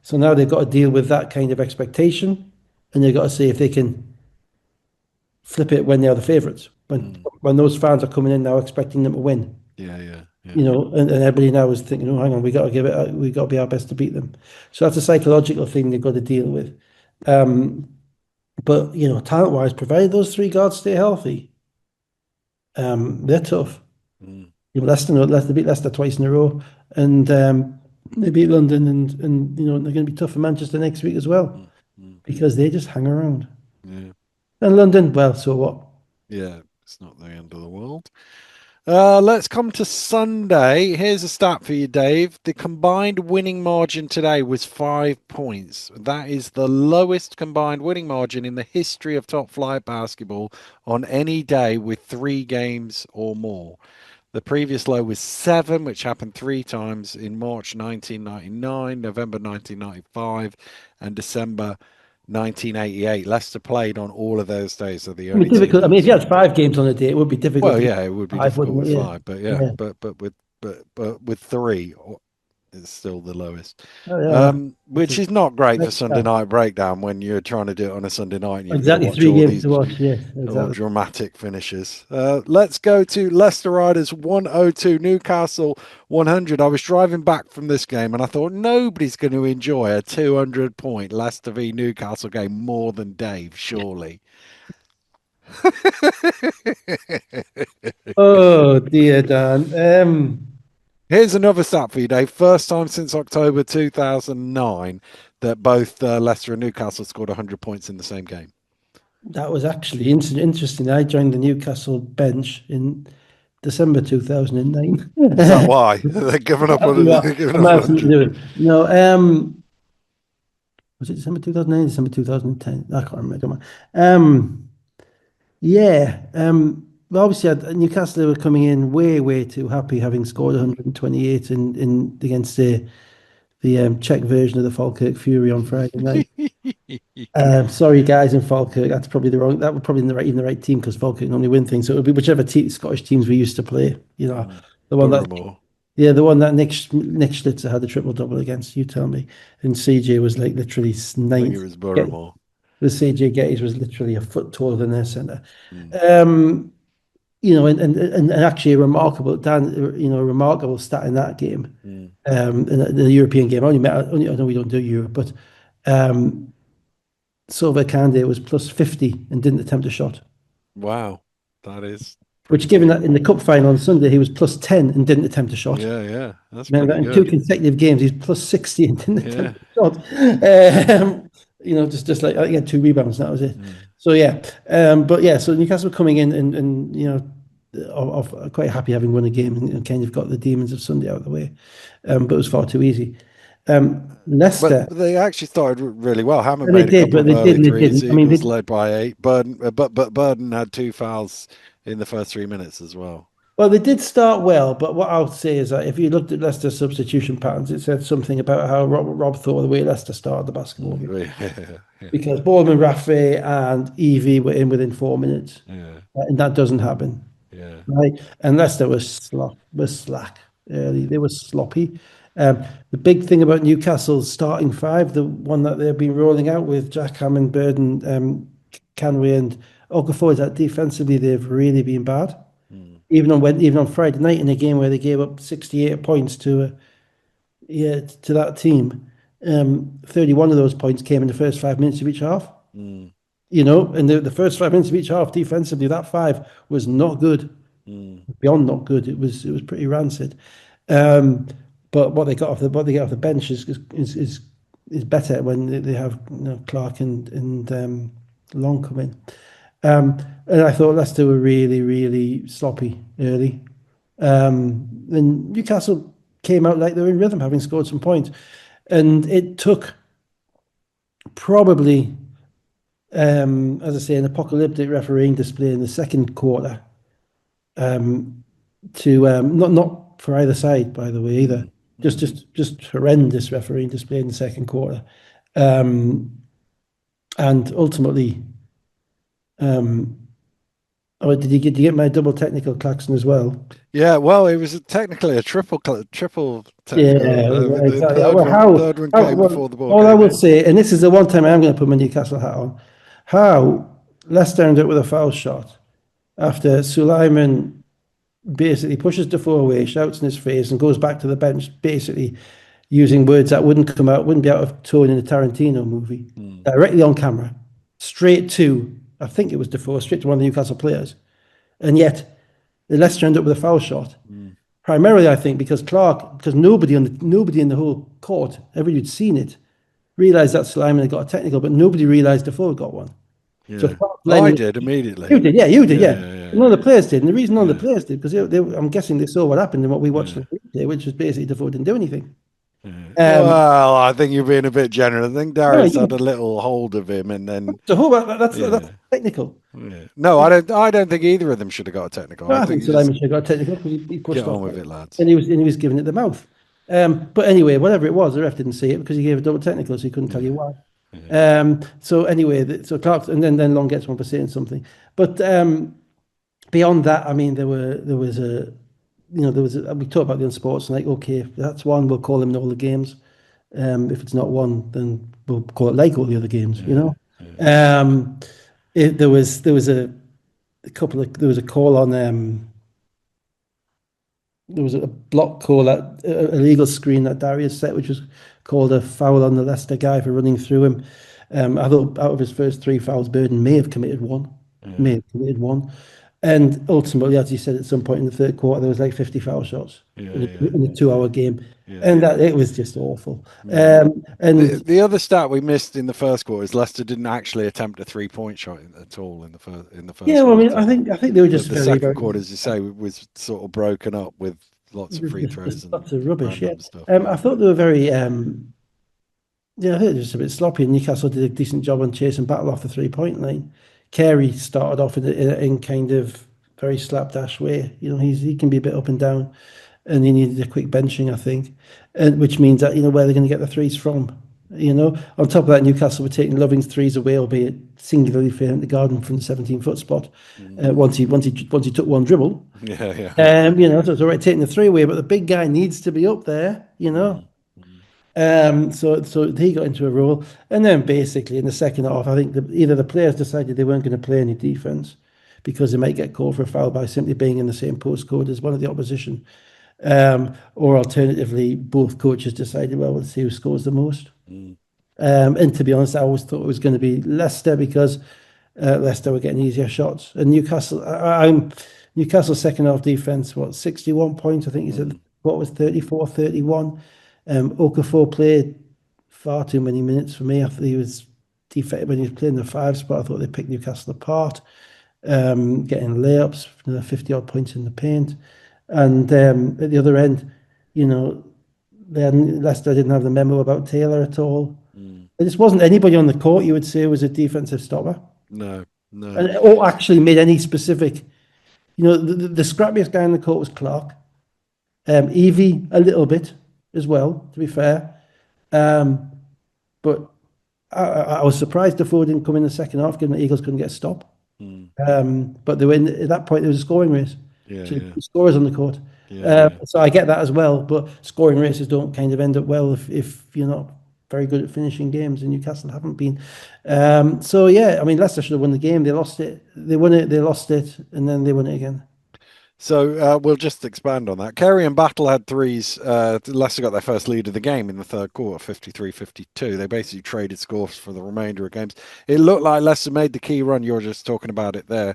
So now they've got to deal with that kind of expectation, and they've got to see if they can flip it when they are the favourites. mm, When those fans are coming in now expecting them to win, yeah, yeah, yeah, and everybody now is thinking, oh, hang on, we got to give it, we got to be our best to beat them. So that's a psychological thing they've got to deal with. But talent-wise, provided those three guards stay healthy, they're tough. mm, Leicester beat Leicester twice in a row, and they beat London, and they're going to be tough for Manchester next week as well mm, mm, because they just hang around. yeah, And London, well, so what? yeah. It's not the end of the world. Let's come to Sunday. Here's a stat for you, Dave. The combined winning margin today was 5 points. That is the lowest combined winning margin in the history of top flight basketball on any day with 3 games or more. The previous low was 7, which happened 3 times in March 1999, November 1995, and December 1988. Leicester played on all of those days. Are the I mean, only team difficult. I that mean, if was you had undefeated. 5 games on a day, it would be difficult Well, to get yeah, it would be five, difficult wouldn't with it? Yeah. 5, but yeah, Yeah. but with 3, It's still the lowest, Oh yeah, which is not great for Sunday that's night breakdown when you're trying to do it on a Sunday night and you've got to exactly watch three all games these to watch. Yes, all exactly. dramatic finishes. Let's go to Leicester Riders 102, Newcastle 100. I was driving back from this game and I thought nobody's going to enjoy a 200 point Leicester v Newcastle game more than Dave, surely. Oh dear, Dan. Here's another stat for you, Dave. First time since October 2009 that both Leicester and Newcastle scored 100 points in the same game. That was actually interesting. I joined the Newcastle bench in December 2009. Is that why they're giving up on Yeah, they're giving I up might on have something to 100? do with it. No, was it December 2009, December 2010? I can't remember. Don't mind. Yeah. Well, obviously, Newcastle were coming in way, way too happy, having scored Mm. 128 in against the Czech version of the Falkirk Fury on Friday night. Sorry, guys in Falkirk. That's probably the wrong. That would probably even the right team because Falkirk normally win things. So it would be whichever Scottish teams we used to play. The one that Boroughmore. yeah, the one that Nick Schlitzer had the triple double against. You tell me. And CJ was like literally I think it ninth. was Boroughmore. The CJ Geddes was literally a foot taller than their centre. Mm. Um, and actually a remarkable Dan, a remarkable stat in that game. Mm. In the European game. I know we don't do Europe, but um, Silva Kande was plus 50 and didn't attempt a shot. Wow, that is pretty Which, given good. that in the cup final on Sunday he was plus 10 and didn't attempt a shot. Yeah, yeah, that's Remember pretty that in two good. consecutive games he's plus 60 and didn't Yeah. attempt a shot. Just like I think he had two rebounds. And that was it. Mm. So yeah, but yeah, so Newcastle coming in and of quite happy having won a game and kind of got the demons of Sunday out of the way, but it was far too easy. But Leicester, they actually started really well. Hammond and they made a did, couple but of they did early and they threes. didn't. I mean, Eagles they, led by 8. Burden, but Burden had 2 fouls in the first 3 minutes as well. well, they did start well, but what I'll say is that if you looked at Leicester's substitution patterns, it said something about how Rob thought of the way Leicester started the basketball game. Mm. Yeah, Because Bournemouth, Rafe, and Evie were in within 4 minutes, yeah, and that doesn't happen, yeah. right? And Leicester was slack early. They were sloppy. The big thing about Newcastle's starting five, the one that they've been rolling out with Jack Hammond, Burden, Canway, and Okafor, is that defensively they've really been bad. Mm. Even on Friday night in a game where they gave up 68 points to that team, 31 of those points came in the first 5 minutes of each half. Mm. And the first 5 minutes of each half defensively, that five was not good, Mm. beyond not good. It was pretty rancid. Um, but what they get off the bench is better when they have Clark and Long come in. And I thought Leicester were really, really sloppy early. And Newcastle came out like they were in rhythm, having scored some points. And it took probably, as I say, an apocalyptic refereeing display in the second quarter to not for either side, by the way, either. Mm. Just Mm. just just horrendous refereeing display in the second quarter, um, and ultimately, um, oh, did you get my double technical klaxon as well? Yeah, well, it was technically a triple Yeah, technical. The exactly. third Well, one, third one came well, before the ball all I came will in. say, and this is the one time I'm going to put my Newcastle hat on, how Leicester ended up with a foul shot after Sulaiman basically pushes Defoe away, shouts in his face, and goes back to the bench, basically using words that wouldn't be out of tone in a Tarantino movie, Mm. directly on camera, straight to, I think it was Defoe, straight to one of the Newcastle players. And yet, the Leicester ended up with a foul shot. Mm. Primarily, I think, because nobody in the whole court, everybody who'd seen it, realised that Slimani had got a technical, but nobody realised Defoe had got one. So Yeah, Clark I letting did immediately. you did, yeah, you did, Yeah, yeah. yeah, yeah, None of yeah, the players did, and the reason none of the yeah, players did because I'm guessing they saw what happened and what we watched yeah, on the replay, which was basically Defoe didn't do anything. yeah. Um, Well, I think you're being a bit generous. I think no, Darius had a you, little hold of him, and then so who about that's yeah, technical. yeah. No, I don't. I don't think either of them should have got a technical. No, I I think think you just Sulaiman should have got technical because he get pushed on off with it, lads. and he was giving it the mouth. But anyway, whatever it was, the ref didn't see it because he gave a double technical, so he couldn't tell Yeah, you why. yeah. So anyway, so Clark and then Long gets one for saying something. But beyond that, I mean, there was a there was we talked about the unsports and like, okay, if that's one, we'll call them in all the games. If it's not one, then we'll call it like all the other games, Yeah, yeah. Um, there was there was a call on there was a block call at a legal screen that Darius set, which was called a foul on the Leicester guy for running through him. I thought out of his first three fouls, Burden may have committed one, may Yeah, have committed one. And ultimately, as you said, at some point in the third quarter, there was like 50 foul shots yeah, yeah, in a 2 hour game. yeah. And that it was just awful. Mm. The And the other stat we missed in the first quarter is Leicester didn't actually attempt a 3-point shot at all in the yeah, first well, I mean, quarter. I think they were The just the very, second very quarter, as you say, was sort of broken up with lots of free throws just and lots of rubbish. Yeah, random stuff. Yeah. I thought they were very yeah, I think it was a bit sloppy. Newcastle did a decent job on chasing battle off the 3 point line. Carey started off in kind of very slapdash way. He can be a bit up and down, and he needed a quick benching, I think, and which means that where they're going to get the threes from. On top of that, Newcastle were taking Loving's threes away, albeit singularly for him to guard him from the 17-foot spot. Mm. Once he took one dribble, Yeah, yeah. so it's all right taking the three away, but the big guy needs to be up there. Mm. Mm. So he got into a role, and then basically in the second half, I think either the players decided they weren't going to play any defense because they might get called for a foul by simply being in the same postcode as one of the opposition, or alternatively, both coaches decided, well, let's see who scores the most. Mm. And to be honest, I always thought it was going to be Leicester because Leicester were getting easier shots, and I'm Newcastle's second half defense, 61 points, I think he said, Mm. what was 34-31. Okafor played far too many minutes for me. I thought he was defective when he was playing the five spot. I thought they picked Newcastle apart, getting layups, 50 odd points in the paint. And at the other end, you know, Leicester didn't have the memo about Taylor at all. Mm. There just wasn't anybody on the court you would say was a defensive stopper, No, no. and or actually made any specific. The scrappiest guy on the court was Clark. Evie a little bit as well, to be fair. Um, but I was surprised Defoe didn't come in the second half, given the Eagles couldn't get a stop. Mm. But they were at that point there was a scoring race. Yeah, So yeah, scorers on the court. yeah, yeah. So I get that as well. But scoring races don't kind of end up well if you're not very good at finishing games, and Newcastle haven't been. So yeah, I mean Leicester should have won the game. They lost it. They won it. They lost it, and then they won it again. So we'll just expand on that. Kerry and Battle had threes. Leicester got their first lead of the game in the third quarter, 53-52. They basically traded scores for the remainder of games. It looked like Leicester made the key run. You're just talking about it there.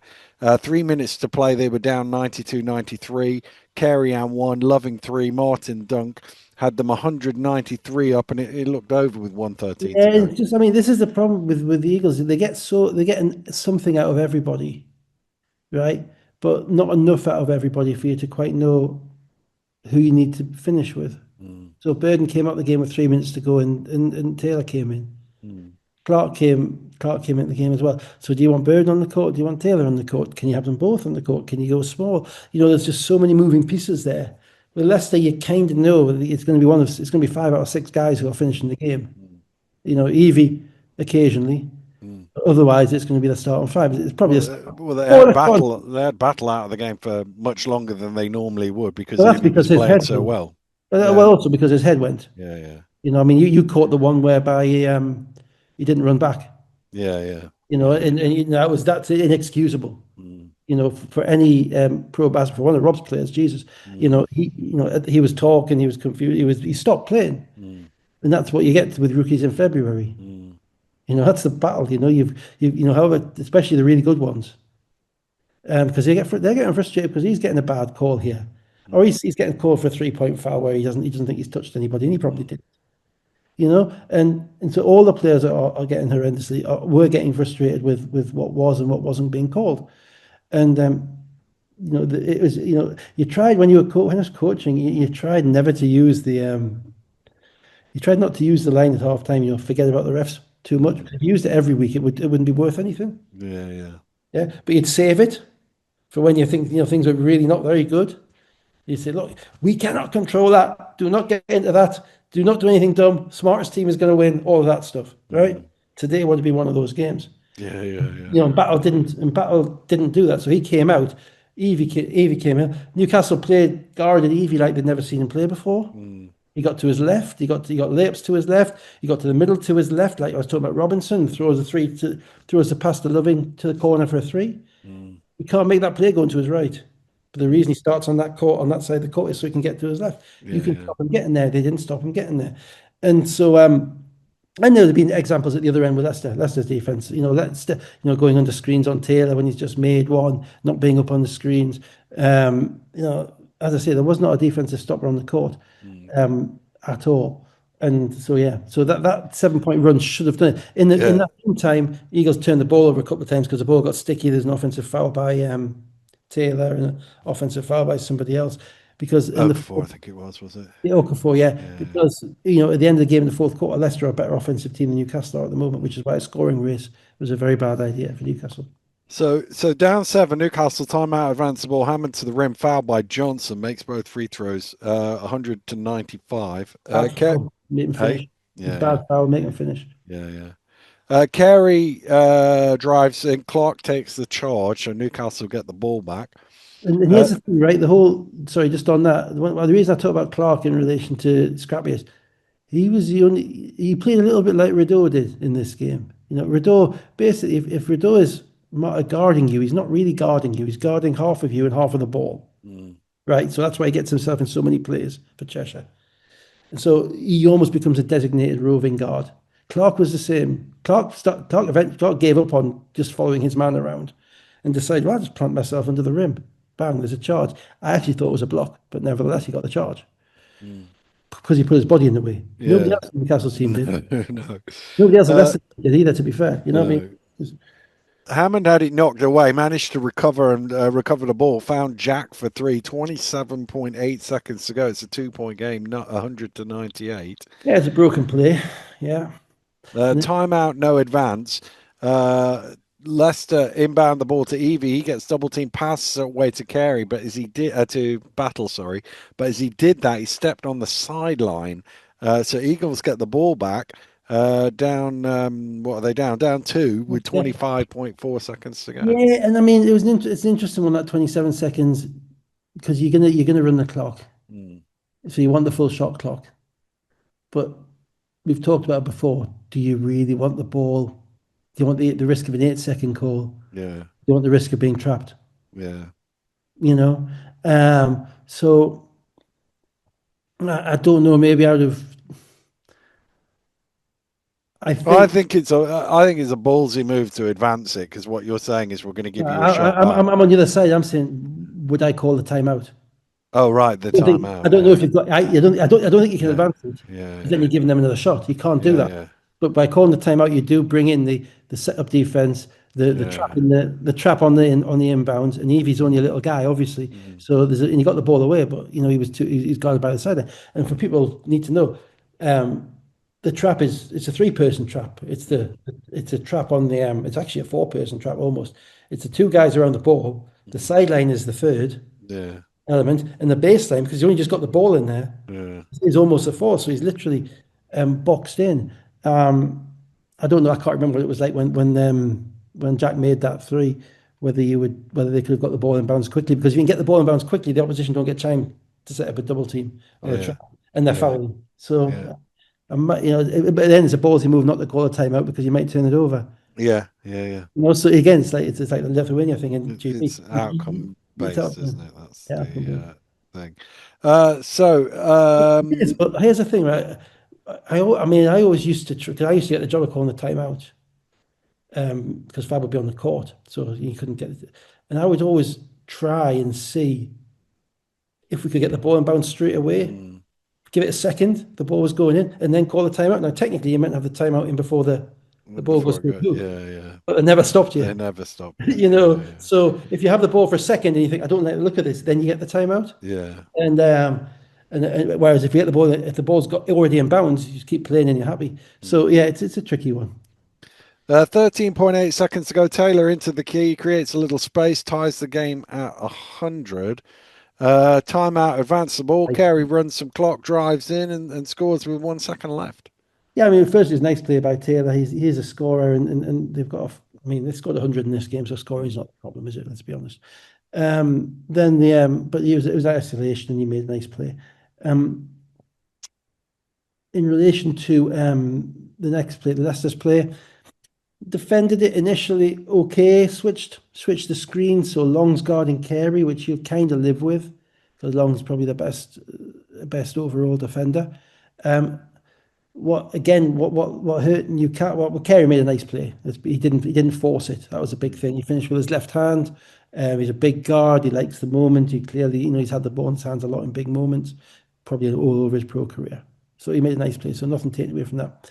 3 minutes to play. They were down 92-93. Carey and one, Loving three, Martin Dunk had them 193 up, and it looked over with 113 Yeah, to go. it's just I mean this is the problem with the Eagles. They're getting something out of everybody, right? But not enough out of everybody for you to quite know who you need to finish with. Mm, So Burden came out the game with 3 minutes to go, and Taylor came in. mm, Clark came into the game as well. So do you want Burden on the court? Do you want Taylor on the court? Can you have them both on the court? Can you go small? There's just so many moving pieces there. With Leicester, you kind of know that it's going to be 5 out of 6 guys who are finishing the game. mm, Evie occasionally. mm. Otherwise, it's going to be the starting five. It's probably a Well, they had four, four. battle. They had battle out of the game for much longer than they normally would because Well, that's Evie was because his playing head so went. well. Well, Yeah, also because his head went. yeah, yeah, I mean, you caught the one whereby he didn't run back. yeah, yeah. That's inexcusable. Mm, For any pro basketball, for one of Rob's players, Jesus, mm, he was talking, he was confused, he stopped playing, mm, and that's what you get with rookies in February. mm, That's the battle. However, especially the really good ones, because they're getting frustrated because he's getting a bad call here, or mm, he's getting called for a 3 point foul where he doesn't think he's touched anybody, and he probably mm, did. And so all the players are getting horrendously, were getting frustrated with what was and what wasn't being called. And it was you tried when when I was coaching, you tried never to use you tried not to use the line at half time. Forget about the refs too much. mm. If you used it every week, it wouldn't be worth anything. Yeah, yeah. Yeah, but you'd save it for when you think things are really not very good. You say, look, we cannot control that. Do not get into that. Do not do anything dumb. Smartest team is going to win. All of that stuff, right? Mm. Today would be one of those games. Yeah, yeah, yeah. And Battle didn't do that. So he came out, Evie came in. Newcastle played guarded Evie like they'd never seen him play before. Mm, He got to his left. He got layups to his left. He got to the middle to his left, like I was talking about Robinson. Throws the pass to Loving to the corner for a three. mm. He can't make that play going to his right. But the reason he starts on that court on that side of the court is so he can get to his left. You Yeah, can yeah. stop him getting there. They didn't stop him getting there, and so I know there've been examples at the other end with Leicester. Leicester's defense, Leicester, going under screens on Taylor when he's just made one, not being up on the screens. As I say, there was not a defensive stopper on the court Mm. at all. And so yeah, so that 7 point run should have done it. In Yeah. that meantime, Eagles turned the ball over a couple of times because the ball got sticky. There's an offensive foul by Taylor and an offensive foul by somebody else because in the Okafor, I think it was it? the Okafor, yeah, Yeah. because at the end of the game in the fourth quarter, Leicester are a better offensive team than Newcastle are at the moment, which is why a scoring race was a very bad idea for Newcastle. So down seven, Newcastle timeout, advance the ball, Hammond to the rim, foul by Johnson, makes both free throws, 100 to 95. Bad foul, make him Hey, finish. It's yeah, yeah, bad foul, make him finish. yeah, yeah. Carey drives in, Clark takes the charge, so Newcastle get the ball back. And Uh, here's the thing, right? The whole, sorry, just on that. The reason I talk about Clark in relation to Scrappy is he played a little bit like Rideau did in this game. Rideau, basically, if Rideau is guarding you, he's not really guarding you. He's guarding half of you and half of the ball, mm, right? So that's why he gets himself in so many plays for Cheshire. And so he almost becomes a designated roving guard. Clark was the same. Clark gave up on just following his man around and decided, well, I'll just plant myself under the rim. Bang, there's a charge. I actually thought it was a block, but nevertheless, he got the charge mm, because he put his body in the way. Nobody yeah, else in the Newcastle team did. no, no. Nobody else in Uh, Leicester did either, to be fair. You know what I mean? no. Hammond had it knocked away, managed to recover and recover the ball, found Jack for three, 27.8 seconds to go. It's a 2 point game, not 100 to 98. Yeah, it's a broken play. Yeah. And Timeout, no advance. Uh, Leicester inbound the ball to Evie. He gets double team pass away to Carey, but as he did to Battle, sorry, but as he did that, he stepped on the sideline. So Eagles get the ball back. Down, what are they down? Down two with yeah, 25.4 seconds to go. yeah, and I mean, it's an interesting one, that 27 seconds, because you're gonna run the clock. Mm, So you want the full shot clock. But we've talked about it before. Do you really want the ball? Do you want the risk of an 8 second call? Do yeah, you want the risk of being trapped? yeah. You know? So I don't know, maybe out of I think I think it's a ballsy move to advance it because what you're saying is we're going to give you a shot back. I'm on the other side. I'm saying, would I call the timeout? Oh, right, the I timeout. don't know if Yeah, you've got. I don't think you can yeah, advance it yeah, because then yeah, you're giving them another shot. You can't do yeah, that. yeah, But by calling the timeout, you do bring in the setup defense, the trap yeah. in the trap on the inbounds, and Evie's only a little guy, obviously. Mm, So and he got the ball away, but he was he's guarded by the side. And for people need to know, um, the trap it's a three-person trap. mm, It's a trap on the it's actually a four-person trap almost. It's the two guys around the ball. The mm, sideline is the third yeah, element, and the baseline, because he only just got the ball in there, yeah, is almost a four. So he's literally boxed in. Um, I don't know. I can't remember what it was like when Jack made that three. Whether they could have got the ball in bounds quickly, because if you can get the ball in bounds quickly, the opposition don't get time to set up a double team or a yeah, trap, and they're yeah, fouling. So, yeah, but then it's a ballsy move not to call a timeout because you might turn it over. yeah, yeah, yeah. So again, it's like the Lithuania thing in GP. It's outcome You tell, based, isn't it? That's yeah, the yeah. thing. So, Yes, but here's the thing, right? I mean, I always used to, because I used to get the job of calling the timeout, because Fab would be on the court, so you couldn't get it. And I would always try and see if we could get the ball in bounds straight away, mm, give it a second, the ball was going in, and then call the timeout. Now, technically, you meant to have the timeout in before the ball goes before it through goes, the hoop, yeah, yeah. but it never stopped They you. never stop you. You know, Yeah, so if you have the ball for a second and you think, I don't like the look of this, then you get the timeout. yeah, And whereas if you get the ball, if the ball's got already in bounds, you just keep playing and you're happy. yeah. So yeah, it's a tricky one. 13.8 seconds to go. Taylor into the key, creates a little space, ties the game at 100. Timeout, advance the ball. Nice. Carey runs some clock, drives in, and scores with 1 second left. Yeah, I mean, first is nice play by Taylor. He's a scorer, and they've got. I mean, they scored 100 in this game, so scoring is not the problem, is it? Let's be honest. Then but it was isolation and he made a nice play. Um, in relation to the next play, the Leicester's play, defended it initially okay, switched the screen, so Long's guarding Carey, which you'll kind of live with, because Long's probably the best overall defender. Um, what hurt Newcastle? What Carey made a nice play. He didn't force it. That was a big thing. He finished with his left hand. He's a big guard. He likes the moment. He clearly, he's had the ball in his hands a lot in big moments, probably all over his pro career. So he made a nice play. So nothing taken away from that.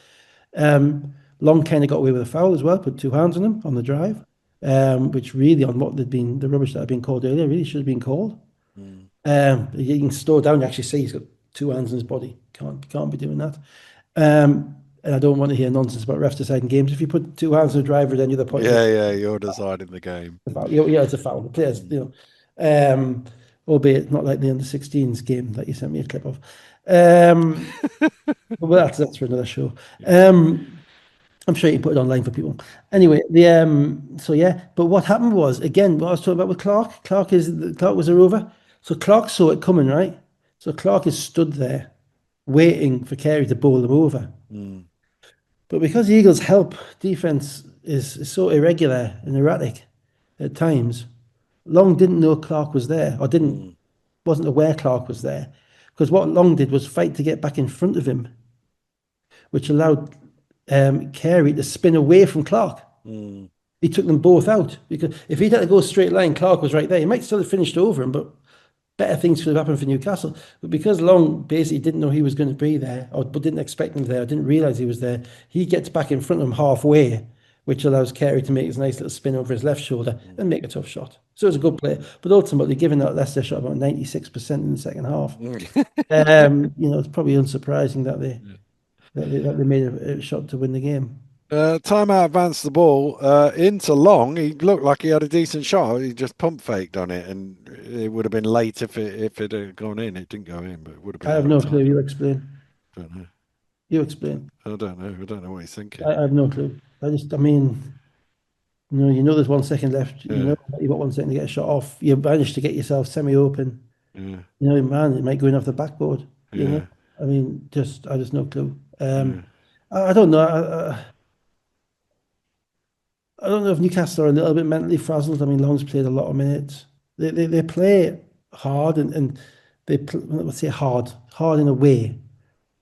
Long kind of got away with a foul as well. Put two hands on him on the drive, which really on what the rubbish that had been called earlier really should have been called. Mm. You can slow down. You actually see he's got two hands on his body. Can't be doing that. And I don't want to hear nonsense about refs deciding games. If you put two hands on the driver, then you're the point of Yeah, yeah, you're deciding the game. the foul. Yeah, it's a foul. The players, um, albeit not like the under 16s game that you sent me a clip of. But that's for another show. Yeah. I'm sure you can put it online for people. Anyway, so yeah, but what happened was again what I was talking about with Clark. Clark was a rover, so Clark saw it coming, right? So Clark is stood there waiting for Carey to bowl him over. Mm, But because Eagles' help defense is so irregular and erratic at times, Long didn't know Clark was there, or didn't mm, wasn't aware Clark was there, because what Long did was fight to get back in front of him, which allowed Carey to spin away from Clark. mm, He took them both out because if he'd had to go straight line, Clark was right there. He might still have finished over him, but better things could have happened for Newcastle. But because Long basically didn't know he was going to be there, or but didn't expect him there, didn't realise he was there, he gets back in front of him halfway, which allows Carey to make his nice little spin over his left shoulder mm, and make a tough shot. So it was a good play. But ultimately, given that Leicester shot about 96% in the second half, mm. it's probably unsurprising that they Yeah. made a shot to win the game. Timeout advanced the ball into Long. He looked like he had a decent shot. He just pump faked on it, and it would have been late if it had gone in. It didn't go in, but it would have I been have out of no clue. time. You explain. Don't know. You explain. I don't know. I don't know what he's thinking. I have no clue. I mean, there's 1 second left. Yeah, You've got 1 second to get a shot off. You managed to get yourself semi-open. yeah, Man, it might go in off the backboard. yeah, I mean, I just no clue. yeah. I don't know. I don't know if Newcastle are a little bit mentally frazzled. I mean, Long's played a lot of minutes. They play hard and let's say hard in a way.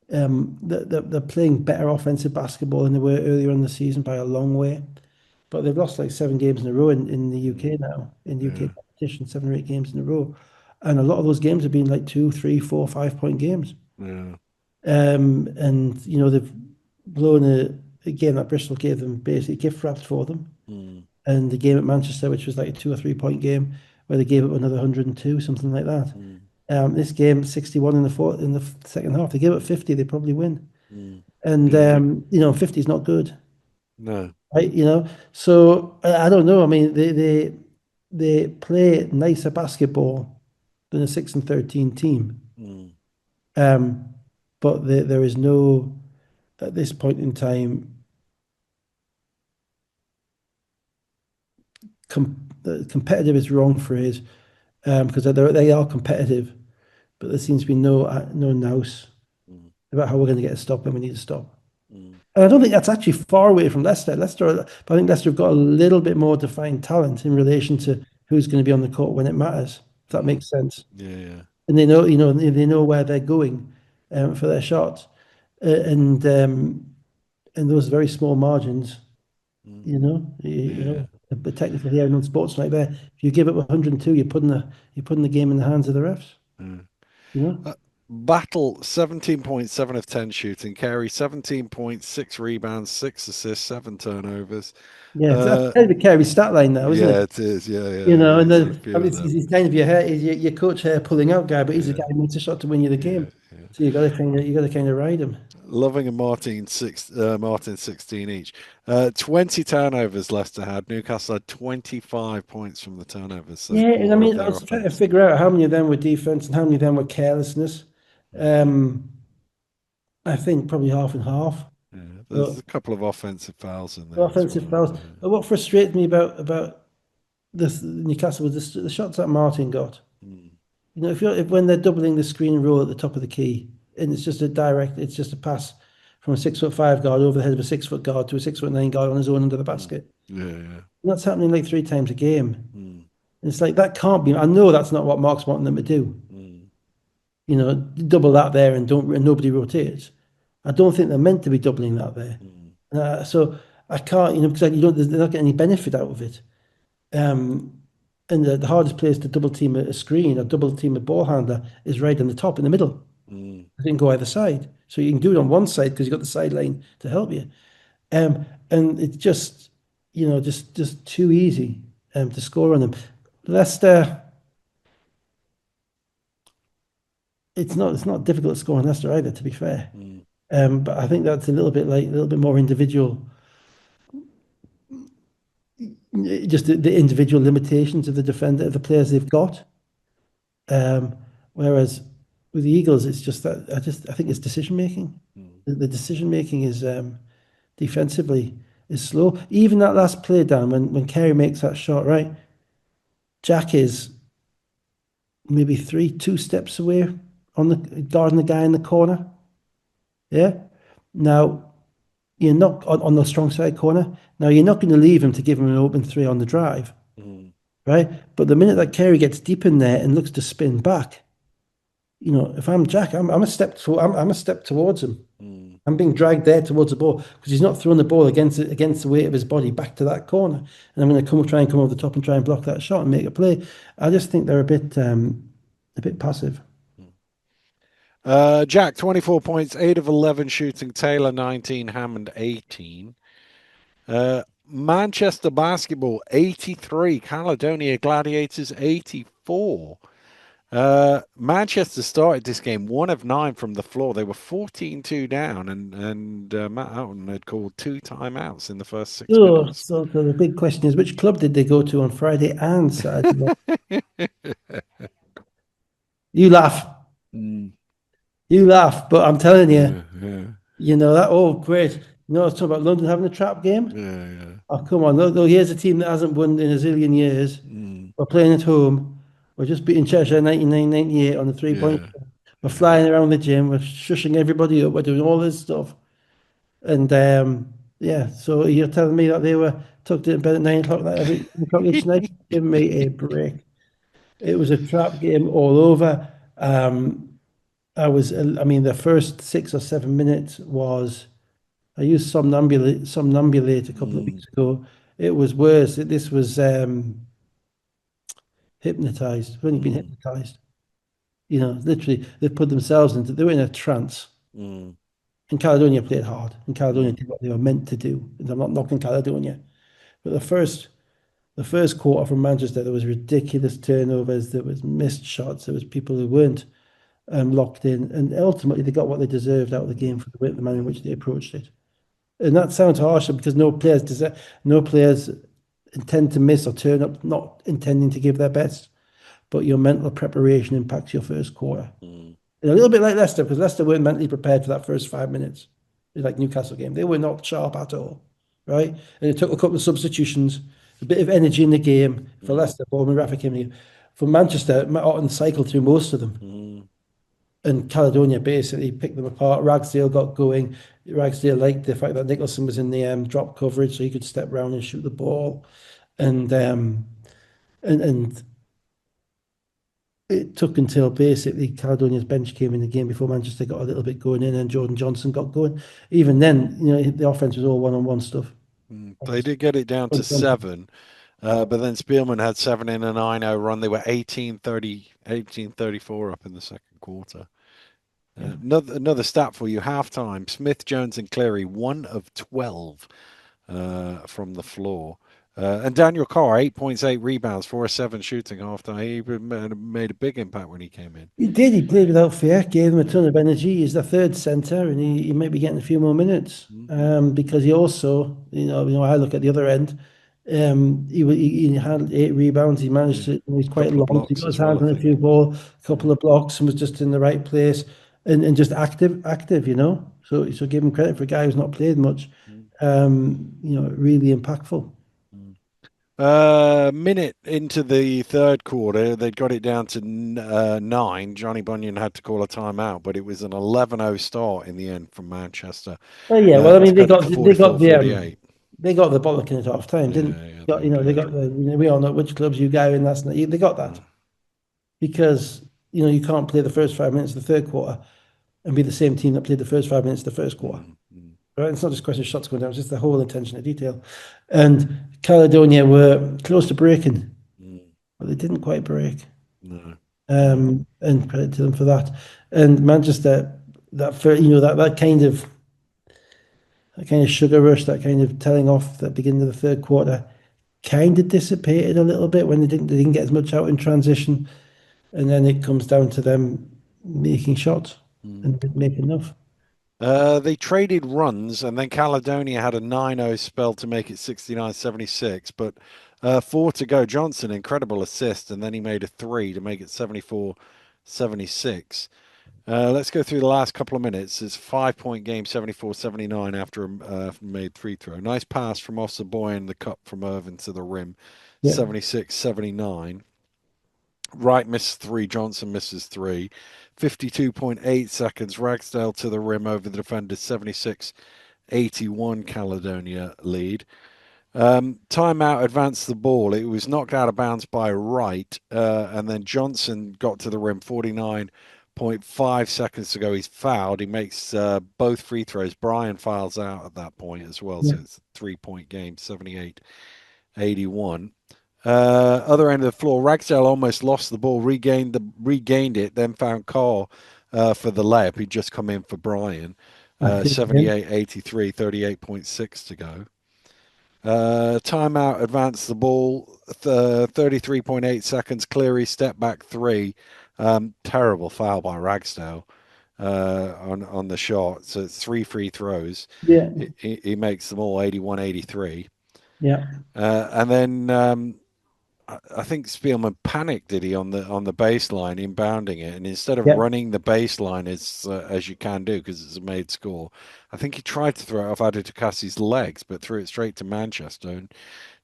They're playing better offensive basketball than they were earlier in the season by a long way. But they've lost like 7 games in a row in the UK Mm, now, in UK yeah, competition, 7 or 8 games in a row. And a lot of those games have been like 2, 3, 4, 5 point games. yeah. And they've blown a game that Bristol gave them basically gift wrapped for them. Mm, And the game at Manchester, which was like a 2 or 3 point game, where they gave up another 102, something like that. mm, This game, 61 in the second half. They give it 50, they probably win. mm. And Yeah. 50 is not good. No. Right, so I don't know. I mean, they play nicer basketball than a 6 and 13 team. Mm, Um, but there is no at this point in time competitive is the wrong phrase because they are competitive, but there seems to be no nous mm, about how we're going to get a stop when we need to stop. mm, And I don't think that's actually far away from Leicester. But I think Leicester have got a little bit more defined talent in relation to who's going to be on the court when it matters. If that mm. makes sense. Yeah, yeah. And they know where they're going for their shots, and those very small margins. Mm, You yeah, know, the technical hearing on sports like that. If you give up 102, you're putting the game in the hands of the refs. yeah. You know. Battle 17.7 of 10 shooting, Carey 17.6 rebounds, 6 assists, 7 turnovers. Yeah, that's Uh, kind of a Kerry stat line now, isn't yeah, it? it is. Yeah, yeah. And There's a then few of obviously them. he's kind of your coach hair pulling out guy, but he's the Yeah, guy who makes a shot to win you the yeah, game. yeah. So you got to kind of ride him. Loving and Martin 16 each. 20 turnovers Leicester had. Newcastle had 25 points from the turnovers, so Yeah, and I quarter of mean, I their was trying to offense. figure out how many of them were defense and how many of them were carelessness. Um, I think probably half and half. Yeah, there's But a couple of offensive fouls in there as offensive well. fouls. But what frustrates me about this Newcastle with the shots that Martin got. mm, You know, if when they're doubling the screen roll at the top of the key, and it's just a pass from a 6'5" guard over the head of a 6 foot guard to a 6'9" guard on his own under the mm. basket. Yeah, yeah. And that's happening like 3 times a game. Mm, And it's like that can't be. I know that's not what Mark's wanting them to do. mm, You know, double that there and nobody rotates. I don't think they're meant to be doubling that there. mm, So I can't, you know, because you don't, they're not getting any benefit out of it. Um, and the hardest place to double team a screen or double team a ball handler is right in the top in the middle. mm, It can go either side. So you can do it on one side because you've got the sideline to help you. And it's just, you know, just too easy to score on them. Leicester, it's not difficult to score on Leicester either, to be fair. mm, But I think that's a little bit more individual, just the individual limitations of the defender, of the players they've got. Um, Whereas with the Eagles, it's just that I think it's decision making. mm, The decision making is defensively is slow. Even that last play down when Kerry makes that shot, right? Jack is maybe 2 steps away on the guarding the guy in the corner. Yeah. Now you're not on the strong side corner. Now you're not going to leave him to give him an open three on the drive, mm, right? But the minute that Kerry gets deep in there and looks to spin back, you know, if I'm Jack, I'm a step towards him. mm, I'm being dragged there towards the ball because he's not throwing the ball against the weight of his body back to that corner. And I'm going to try and come over the top and try and block that shot and make a play. I just think they're a bit passive. mm. Jack, 24 points, 8 of 11 shooting. Taylor, 19. Hammond, 18. Manchester basketball, 83. Caledonia Gladiators, 84. Manchester started this game 1 of 9 from the floor. They were 14-2 down, and Matt Houghton had called 2 timeouts in the first six Oh, minutes. so the big question is, which club did they go to on Friday and Saturday night? You laugh, Mm, you laugh, but I'm telling you, yeah, yeah, you know that. Oh, great! You know, I was talking about London having a trap game. yeah, yeah. Oh, come on! No, no, here's a team that hasn't won in a zillion years. Mm, We're playing at home. We're just beating Cheshire 99-98 on the 3 point. yeah, We're yeah. flying around the gym. We're shushing everybody up. We're doing all this stuff. And yeah, so you're telling me that they were tucked in bed at 9 o'clock every 9 o'clock each night? Give me a break. It was a trap game all over. I mean, the first 6 or 7 minutes was, I used somnambulate a couple of Mm, weeks ago. It was worse. This was hypnotized. We've only been mm, hypnotized. You know, literally, they were in a trance. mm, And Caledonia played hard. And Caledonia mm, did what they were meant to do. And I'm not knocking Caledonia. But the first quarter from Manchester, there was ridiculous turnovers, there was missed shots, there was people who weren't locked in, and ultimately they got what they deserved out of the game for the manner in which they approached it. And that sounds harsher because no players intend to miss or turn up not intending to give their best, but your mental preparation impacts your first quarter. mm, And a little bit like Leicester, because Leicester weren't mentally prepared for that first 5 minutes. It's like Newcastle game. They were not sharp at all, right? And it took a couple of substitutions, a bit of energy in the game for mm, Leicester. Bowman Rafa came in. For Manchester, Matt Otten cycled through most of them. mm, And Caledonia basically picked them apart. Ragsdale got going. Ragsdale liked the fact that Nicholson was in the drop coverage, so he could step around and shoot the ball. And it took until basically Caledonia's bench came in the game before Manchester got a little bit going in and Jordan Johnson got going. Even then, you know, the offense was all one-on-one stuff. mm. They did get it down to 7, but then Spielman had 7 in a 9-0 run. They were 18-30, 18-34 up in the second quarter. Yeah. Another stat for you: halftime. Smith, Jones, and Cleary 1 of 12 from the floor. And Daniel Carr, 8.8 rebounds, 4 of 7 shooting halftime. He made a big impact when he came in. He did. He played without fear, gave him a Yeah. ton of energy. He's the third centre, and he might be getting a few more minutes Mm-hmm. because he also, I look at the other end. He had 8 rebounds. He managed Yeah. to. He's quite Couple of long. So he blocks got his as well, hands I on a think. few ball, a couple Yeah. of blocks, and was just in the right place and just active. So give him credit for a guy who's not played much. Mm-hmm. Really impactful. Minute into the third quarter, they'd got it down to 9. Johnny Bunyan had to call a timeout, but it was an 11-0 start in the end from Manchester Well, yeah. Well, I to mean, cut it to they got the 44-48. they got the bollocking at half time, didn't Yeah, yeah, they? they Got, they did. got the, we all know which clubs you go in. That's not, they got that Mm, because you can't play the first 5 minutes of the third quarter and be the same team that played the first 5 minutes of the first quarter. mm, mm, Right? It's not just a question of shots going down; it's just the whole attention to detail. And Caledonia were close to breaking, mm. but they didn't quite break. No, no. And credit to them for that. And Manchester, that for that kind of sugar rush, that kind of telling off at the beginning of the third quarter, kind of dissipated a little bit when they didn't get as much out in transition, and then it comes down to them making shots Mm. and didn't make enough. They traded runs, and then Caledonia had a 9-0 spell to make it 69-76. But 4 to go. Johnson, incredible assist, and then he made a 3 to make it 74-76. Let's go through the last couple of minutes. It's a 5-point game, 74-79 after a made free throw. Nice pass from Ossaboy in the cup from Irvin to the rim, Yeah, 76-79. Wright misses 3, Johnson misses 3. 52.8 seconds, Ragsdale to the rim over the defenders, 76-81 Caledonia lead. Timeout advanced the ball. It was knocked out of bounds by Wright, and then Johnson got to the rim 49.5 seconds to go. He's fouled. He makes both free throws. Brian fouls out at that point as well, yeah, so it's a 3-point game, 78-81. Other end of the floor, Ragsdale almost lost the ball, regained it, then found Carl for the layup. He'd just come in for Brian. active again. 78-83, 38.6 to go. Timeout advanced the ball, 33.8 seconds. Cleary step back 3. Terrible foul by Ragsdale on the shot. So it's 3 free throws. Yeah, He makes them all 81-83. yeah, And then I think Spielman panicked, did he, on the baseline, inbounding it, and instead of yeah. running the baseline as you can do because it's a made score, I think he tried to throw it off Adetokassi's legs, but threw it straight to Manchester. And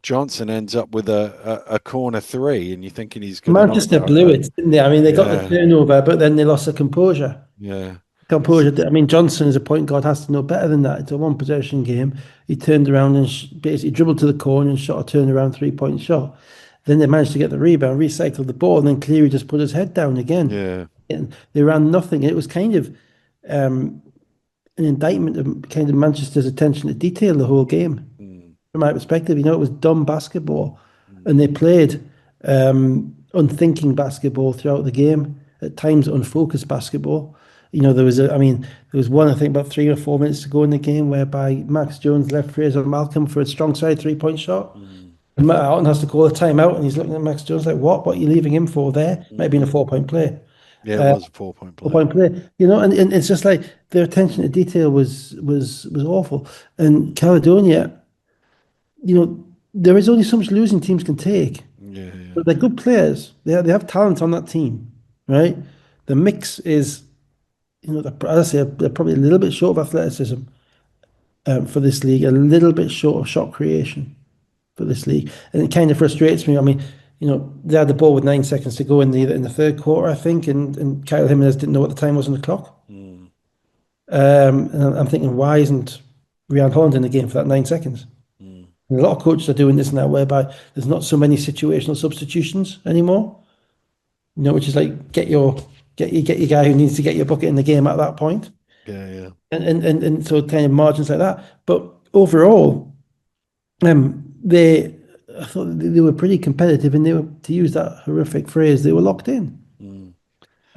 Johnson ends up with a corner 3, and you're thinking he's going to knock Manchester that. blew it, didn't they? I mean, they got the Yeah, turnover, but then they lost the composure. yeah, Composure. I mean, Johnson as a point guard has to know better than that. It's a one possession game. He turned around and basically dribbled to the corner and shot a turnaround 3-point shot. Then they managed to get the rebound, recycled the ball, and then Cleary just put his head down again. yeah, And they ran nothing. It was kind of an indictment of kind of Manchester's attention to detail the whole game. mm, From my perspective, it was dumb basketball, mm, and they played unthinking basketball throughout the game. At times, unfocused basketball. There was one I think about 3 or 4 minutes to go in the game whereby Max Jones left Fraser Malcolm for a strong side 3-point shot. mm, And Matt Alton has to call a timeout, and he's looking at Max Jones like, "What? What are you leaving him for there? Might have been a mm. 4-point play." Yeah, it Uh, was a 4-point Four play. point play, and it's just like their attention to detail was awful. And Caledonia, there is only so much losing teams can take, Yeah, yeah, but they're good players. They have talent on that team, right? The mix is, as I say, they're probably a little bit short of athleticism for this league, a little bit short of shot creation for this league, and it kind of frustrates me. I mean, they had the ball with 9 seconds to go in the third quarter, I think, and Kyle Jimenez didn't know what the time was on the clock. mm, And I'm thinking, why isn't Rian Holland in the game for that 9 seconds? mm, And a lot of coaches are doing this now, whereby there's not so many situational substitutions anymore. Which is like get your guy who needs to get your bucket in the game at that point, yeah, yeah. and so kind of margins like that. But overall, they I thought they were pretty competitive, and they were, to use that horrific phrase, they were locked in. Mm.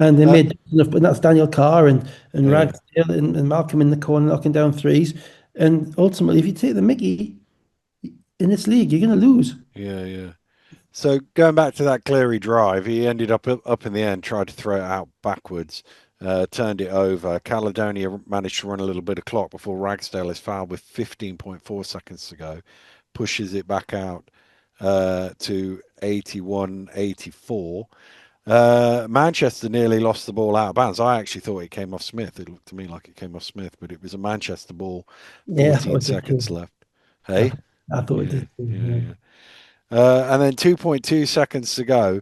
And they Uh, made enough, and that's Daniel Carr and yeah, Ragsdale and Malcolm in the corner knocking down threes. And ultimately, if you take the Mickey in this league, you're going to lose. yeah, yeah. So going back to that Cleary drive, he ended up in the end, tried to throw it out backwards, turned it over. Caledonia managed to run a little bit of clock before Ragsdale is fouled with 15.4 seconds to go, pushes it back out to 81-84. Manchester nearly lost the ball out of bounds. I actually thought it came off Smith. It looked to me like it came off Smith, but it was a Manchester ball, Yeah, I thought 14 it did seconds too. left. I, Hey? I thought it Yeah, did too. yeah, Yeah. yeah. And then 2.2 seconds to go.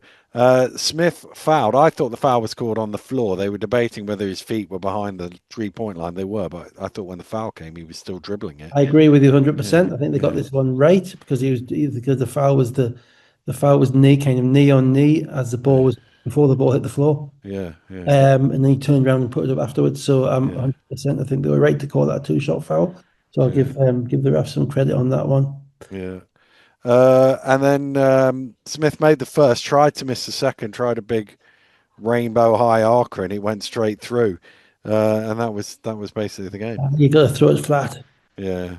Smith fouled. I thought the foul was called on the floor. They were debating whether his feet were behind the 3 point line. They were, but I thought when the foul came, he was still dribbling it. I agree with you Yeah, 100%. I think they got yeah, this one right because because the foul was knee kind of knee on knee as the ball yeah, was before the ball hit the floor. yeah, yeah, And then he turned around and put it up afterwards. So yeah, 100%. I think they were right to call that a two-shot foul. So I'll yeah, give the ref some credit on that one. yeah. And then Smith made the first, tried to miss the second, tried a big rainbow high arcer, and it went straight through. And that was basically the game. You got to throw it flat. Yeah,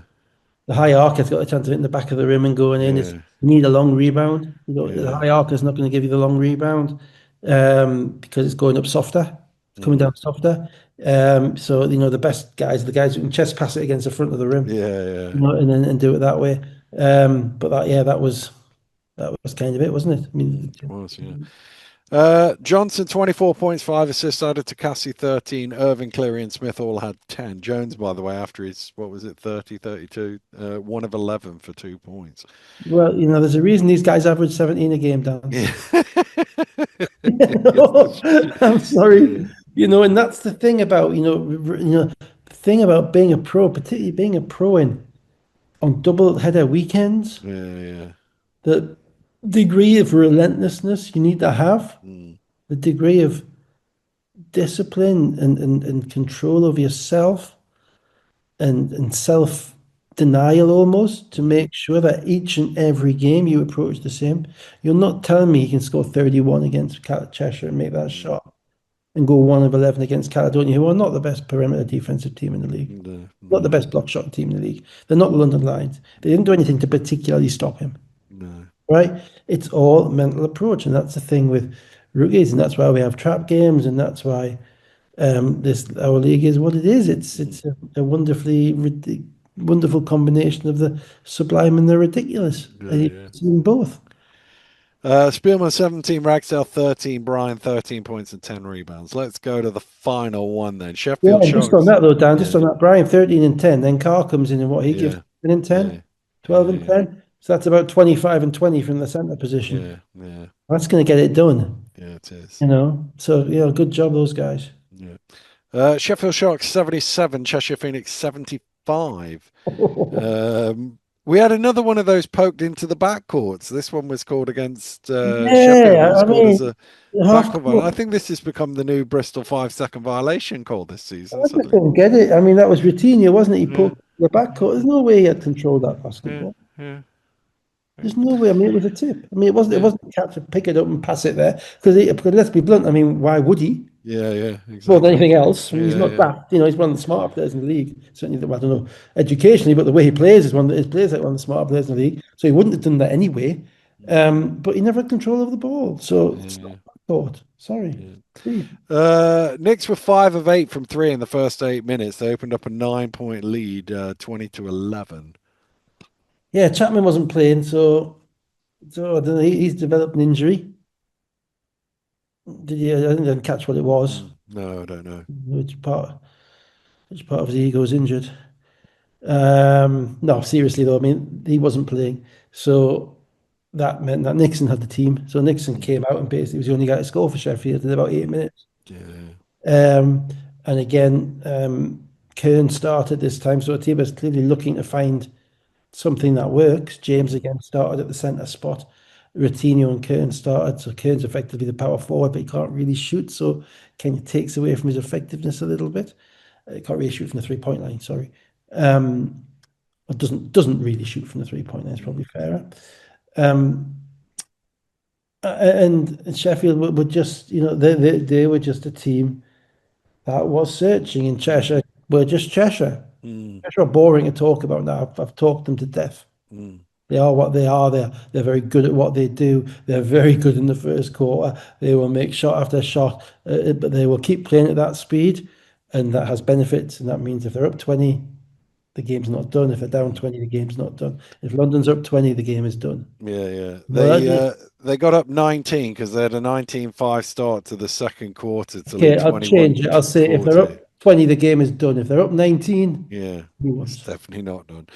The high arc has got a chance of hitting the back of the rim and going in. yeah, You need a long rebound. The yeah, high arc is not going to give you the long rebound because it's going up softer. It's coming mm, down softer. So the best guys, the guys who can chest pass it against the front of the rim, yeah, yeah. and then and do it that way. But that was kind of it, wasn't it? I mean, It was, yeah. Johnson, 24 points, 5 assists, added to Cassie, 13. Irving, Cleary, and Smith all had 10. Jones, by the way, after his, what was it, 30, 32, 1 of 11 for 2 points. well, there's a reason these guys average 17 a game, Dan. Yeah. I'm sorry. Yeah, And that's the thing about, the thing about being a pro, particularly being a pro on double header weekends, yeah. the degree of relentlessness you need to have, Mm, the degree of discipline and control of yourself and self denial almost to mm, make sure that each and every game you approach the same. You're not telling me you can score 31 against Cheshire and make that mm, shot and go 1 of 11 against Caledonia, who are not the best perimeter defensive team in the league, no, not the no, best block shot team in the league. They're not the London Lions. They didn't do anything to particularly stop him, no. right? It's all mental approach, and that's the thing with rookies, and that's why we have trap games, and that's why this our league is what it is. Mm, It's a wonderful combination of the sublime and the ridiculous, yeah, and you yeah. see them both. Spielman, 17, Ragsdale, 13, Bryan, 13 points and 10 rebounds. Let's go to the final one then. Yeah, Sheffield and just on Sharks. that though, Dan, just Yeah, on that, Brian 13 and 10, then Carr comes in and what he gives yeah, 10 and yeah, 10, 12 yeah, and yeah, 10. So that's about 25 and 20 from the centre position. yeah, yeah, That's going to get it done, yeah, it is. So, good job, those guys. Yeah. Sheffield Sharks 77, Cheshire Phoenix 75. We had another one of those poked into the backcourts. This one was called against Sheffield. It Yeah, was I called as mean, a half backcourt violation. I court. think this has become the new Bristol 5 second violation call this season I just suddenly. don't get it. I mean, that was Routinho, wasn't it? He Yeah, poked the back court. There's no way he had controlled that yeah, basketball. yeah, There's no way. I mean, it was a tip. I mean, it yeah, wasn't a catch to pick it up and pass it there because let's be blunt. I mean, why would he? yeah, yeah, More than exactly. anything else. I mean, he's Yeah, not yeah, daft. He's one of the smarter players in the league. Certainly, I don't know educationally, but the way he plays is one that his plays like one of the smarter players in the league. So he wouldn't have done that anyway. But he never had control of the ball. So it's not yeah, thought. Sorry. yeah. See. Knicks were 5 of 8 from three in the first 8 minutes. They opened up a 9 point lead, 20 to 11. Yeah, Chapman wasn't playing, so I don't know. He's developed an injury. Did you? I didn't catch what it was. No, I don't know. Which part of his ego is injured? No, seriously though, I mean, he wasn't playing, so that meant that Nixon had the team. So Nixon Mm, came out and basically was the only guy to score for Sheffield in about 8 minutes. yeah. Um, and again, Kern started this time, so the team was clearly looking to find something that works. James Mm, again started at the centre spot. Ratinho and Kern started, so Kern's effectively the power forward, but he can't really shoot, so kind of takes away from his effectiveness a little bit. He can't really shoot from the 3 point line, sorry. Um, or doesn't really shoot from the 3 point line, it's mm, probably fairer. Um, and Sheffield were just, they were just a team that was searching in mm, Cheshire. We're just Cheshire. mm, Cheshire are boring to talk about now. I've talked them to death. mm, They are what they are. They're very good at what they do. They're very good in the first quarter. They will make shot after shot, but they will keep playing at that speed, and that has benefits. And that means if they're up 20, the game's not done. If they're down mm. 20, the game's not done. If London's up 20, the game is done. Yeah, yeah. Well, They got up 19 because they had a 19-5 start to the second quarter to okay, lead I'll change 21 it. I'll to say if they're 40. up 20, the game is done. If they're up 19, Yeah, we it's want. definitely not done.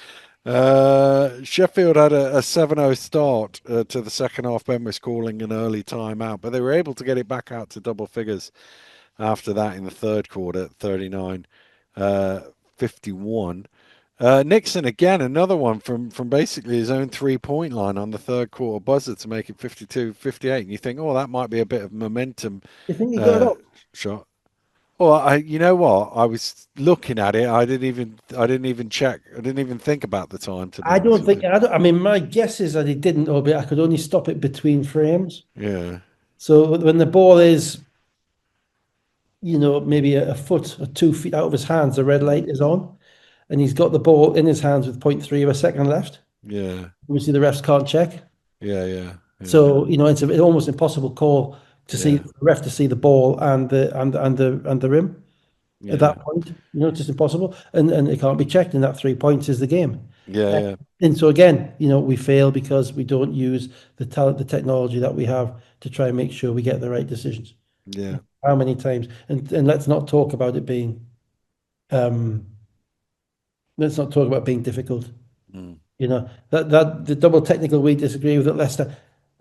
Sheffield had a 7-0 start to the second half. Ben was calling an early timeout, but they were able to get it back out to double figures after that in the third quarter, 39 uh, 51. Nixon again, another one from basically his own 3 point line on the third quarter buzzer to make it 52-58. And you think, oh, that might be a bit of momentum You think you got it uh, up? shot. Well, you know what? I was looking at it. I didn't even check. I didn't even think about the time, to be I honest don't with think, you. I mean, my guess is that he didn't, or I could only stop it between frames. Yeah, So when the ball is, maybe a foot or 2 feet out of his hands, the red light mm, is on, and he's got the ball in his hands with point 0.3 of a second left. yeah, Obviously, the refs can't check. yeah, yeah, yeah, So, it's an almost impossible call to see yeah, the ref to see the ball and the rim at yeah, that point. It's just impossible. And it can't be checked, and that 3 points is the game. yeah, Uh, yeah, And so again, we fail because we don't use the talent, the technology that we have to try and make sure we get the right decisions. yeah. How many times? And let's not talk about it being um let's not talk about being difficult. Mm, That the double technical we disagree with at Leicester.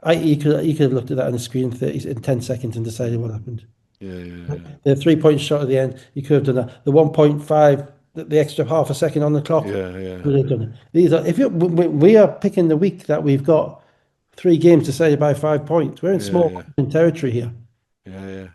You could have looked at that on the screen in 10 seconds and decided mm, what happened. yeah, yeah, The 3 point shot at the end, you could have done that. The 1.5, the extra half a second on the clock, yeah, yeah, could have done it. These are if you we are picking the week that we've got 3 games decided by 5 points. We're in yeah, small yeah, margin territory here. yeah, yeah.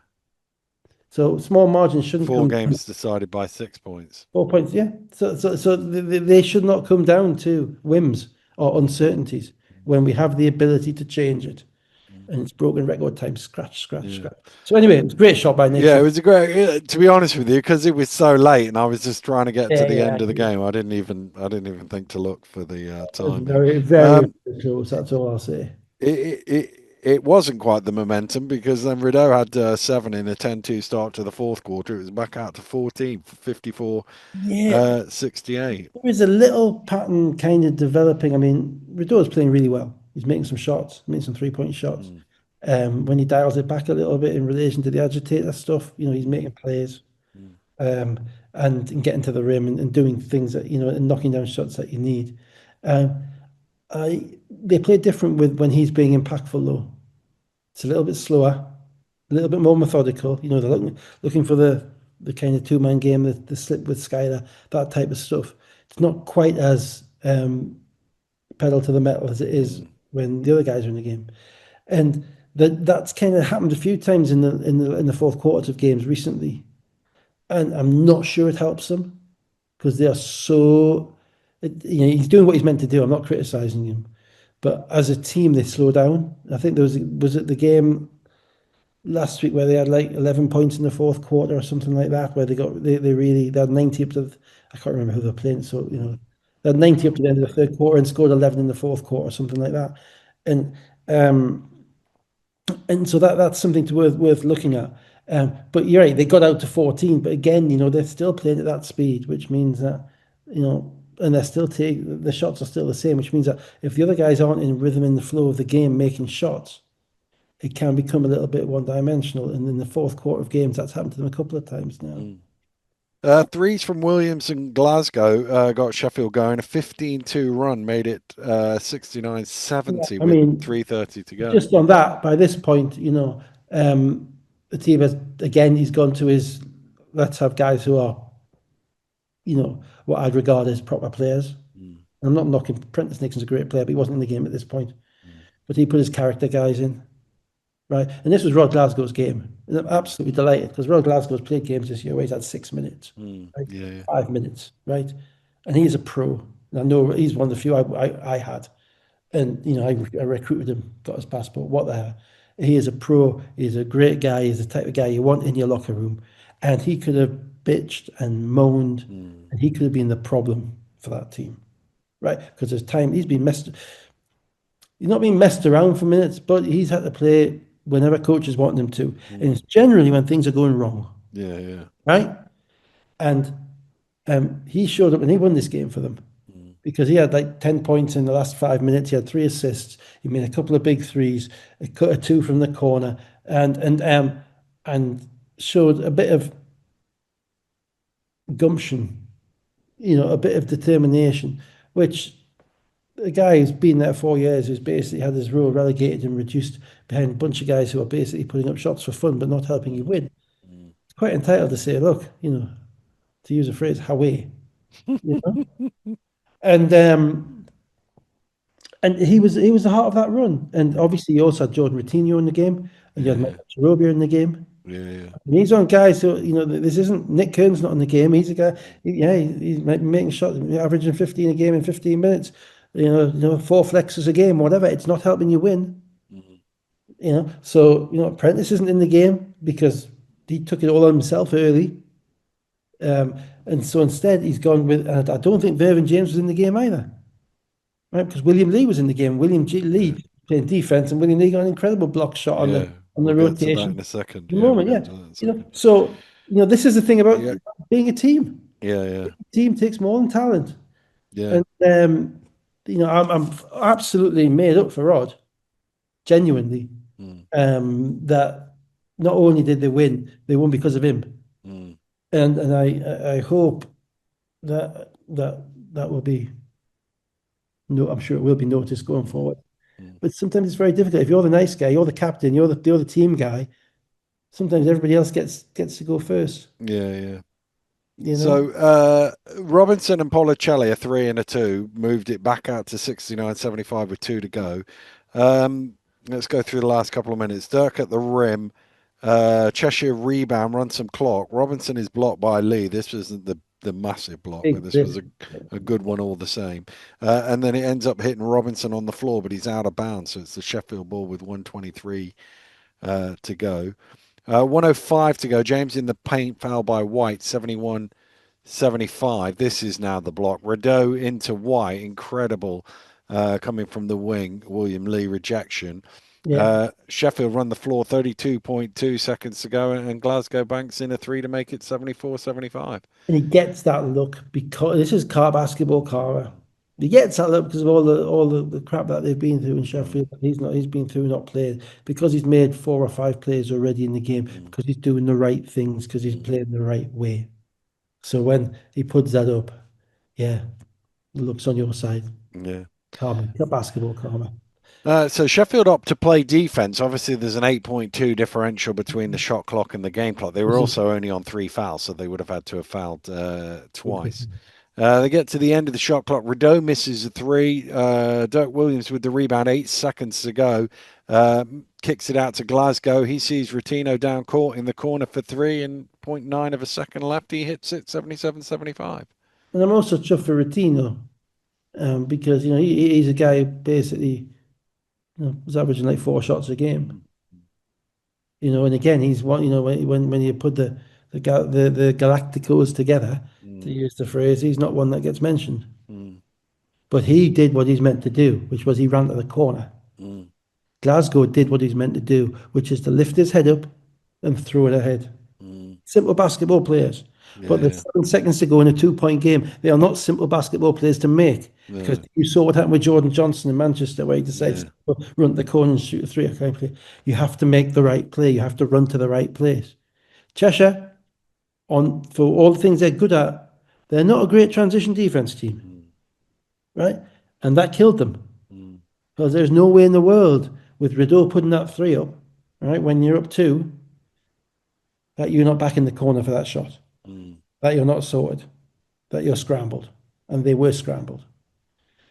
So small margins shouldn't Four come down. games decided by 6 points. 4 points, yeah. So they should not come down to whims or uncertainties when we have the ability to change it. Mm, And it's broken record time, scratch, scratch, yeah. scratch. So anyway, it was a great shot by Yeah, it Nixon. was a great. To be honest with you, because it was so late, and I was just trying to get to Yeah, the yeah. end of the game. I didn't even think to look for the It was timing. very, very, Um, very close. That's all I'll say. it wasn't quite the momentum because then Rideau had seven in a 10-2 start to the fourth quarter. It was back out to 14, 54, Yeah, 68. there is a little pattern kind of developing. I mean, Rideau's playing really well. He's making some shots, making some 3 point shots. Mm, When he dials it back a little bit in relation to the agitator stuff, he's mm, making plays. mm, um, and getting to the rim and doing things that and knocking down shots that you need. Um, they play different with when he's being impactful though. It's a little bit slower, a little bit more methodical. They're looking for the kind of two-man game, the slip with Skylar, that type of stuff. It's not quite as pedal to the metal as it is mm, when the other guys are in the game, and that's kind of happened a few times in the fourth quarters of games recently, and I'm not sure it helps them because they are so. He's doing what he's meant to do. I'm not criticizing him, but as a team, they slow down. I think there was it the game last week where they had like 11 points in the fourth quarter or something like that, where they had 90 up to. I can't remember who they're playing. So mm, they had 90 up to the end of the third quarter and scored 11 in the fourth quarter, something like that, and um, and so that's something to worth looking at. But you're right, they got out to 14, but again, they're still playing at that speed, which means that, and they're still taking the shots are still the same, which means that if the other guys aren't in rhythm in the flow of the game making shots, it can become a little bit one-dimensional. And in the fourth quarter of games, that's happened to them a couple of times now. mm. Threes from Williams and Glasgow got Sheffield going. A 15-2 run made it Yeah, 69-70 I with mean, 3:30 to go. just on that, by this point, the team has again. He's gone to his. Let's have guys who are what I'd regard as proper players. Mm, I'm not knocking Prentice Nixon's a great player, but he wasn't in the game at this point. mm, But he put his character guys in, right? And this was Rod Glasgow's game. And I'm mm, absolutely delighted because Rod Glasgow's played games this year where he's had 6 minutes, right? yeah, yeah. 5 minutes, right? And he's a pro. And I know he's one of the few I had. And, I recruited him, got his passport, what the hell. He is a pro. He's a great guy. He's the type of guy you want in your locker room. And he could have bitched and moaned, Mm, and he could have been the problem for that team, right? Because there's time he's not been messed around for minutes, but he's had to play whenever coaches want him to. And mm, it's generally when things are going wrong, yeah, yeah. right? And he showed up and he won this game for them Mm, because he had like 10 points in the last 5 minutes. He had 3 assists. He made a couple of big threes, a cut a two from the corner, and showed a bit of, gumption, a bit of determination, which a guy who's been there 4 years, who's basically had his role relegated and reduced behind a bunch of guys who are basically putting up shots for fun but not helping you mm, win, mm. is quite entitled to say, look, to use a phrase, Hawaii, you know? And he was the heart of that run. And obviously you also had Jordan Routinho in the game, and you had Yeah, Michael Robia in the game. yeah, yeah. And these aren't guys who, this isn't Nick Kern's not in the game. He's a guy, yeah, he's making shots, averaging 15 a game in 15 minutes, four flexes a game, whatever. It's not helping you win, Mm, So, Prentice isn't in the game because he took it all on himself early. And so instead he's gone with, and I don't think Vervin James was in the game either, right? Because William Lee was in the game. yeah, Lee playing defense, and William Lee got an incredible block shot on the yeah. on We'll the get to that in rotation. a second. The Yeah, we'll moment, get yeah. to that in a second. So this is the thing about Yeah, being a team. yeah, yeah, Team takes more than talent, yeah. and I'm absolutely made up for Rod, genuinely. Mm, That not only did they won because of him, mm, and I hope that will be no, I'm sure it will be noticed going mm, forward. mm. But sometimes it's very difficult. If you're the nice guy, you're the captain, you're the team guy. Sometimes everybody else gets to go first. Yeah, yeah. You know, So Robinson and Policelli, a three and a two, moved it back out to 69.75 with two to go. Let's go through the last couple of minutes. Dirk at the rim. Cheshire rebound, run some clock. Robinson is blocked by Lee. This wasn't the massive block, but big this was this. a good one all the same. And then it ends up hitting Robinson on the floor, but he's out of bounds. So it's the Sheffield ball with 123 to go. 105 to go. James in the paint, foul by White, 71-75. This is now the block. Rideau into White, incredible coming from the wing. William Lee rejection. Yeah, Sheffield run the floor 32.2 seconds to go, and Glasgow banks in a three to make it 74-75. and he gets that look because this is car basketball, Cara. He gets that look because of all the crap that they've been through in Mm, Sheffield. He's been through, not played, because he's made 4 or 5 plays already in the game, mm, because he's doing the right things, because he's mm, playing the right way. So when he puts that up, yeah, the look's on your side. yeah. Karma, basketball karma. So Sheffield opt to play defense. Obviously, there's an 8.2 differential between the shot clock and the game clock. They were This is also only on three fouls, so they would have had to have fouled twice. interesting. They get to the end of the shot clock. Rideau misses a three. Dirk Williams with the rebound, 8 seconds to go. Kicks it out to Glasgow. He sees Routinho down court in the corner for three, and point 0.9 of a second left. He hits it 77-75. And I'm also chuffed for Routinho, because he's a guy who basically was averaging like 4 shots a game. Mm, And again, he's one. When you put the Galacticos together, to mm, use the phrase, he's not one that gets mentioned. mm, But he did what he's meant to do, which was he ran to the corner. mm, Glasgow did what he's meant to do, which is to lift his head up and throw it ahead. mm. Simple basketball players. But Yeah, there's yeah. 7 seconds to go in a 2-point game. They are not simple basketball players to make, because No, you saw what happened with Jordan Johnson in Manchester, where he decides yeah. to run to the corner and shoot a three. Okay, you have to make the right play. You have to run to the right place. Cheshire, for all the things they're good at, they're not a great transition defense team, Mm, right? And that killed them, mm, because there's no way in the world with Rideau putting that three up, right, when you're up two, that you're not back in the corner for that shot, mm, that you're not sorted, that you're scrambled. And they were scrambled.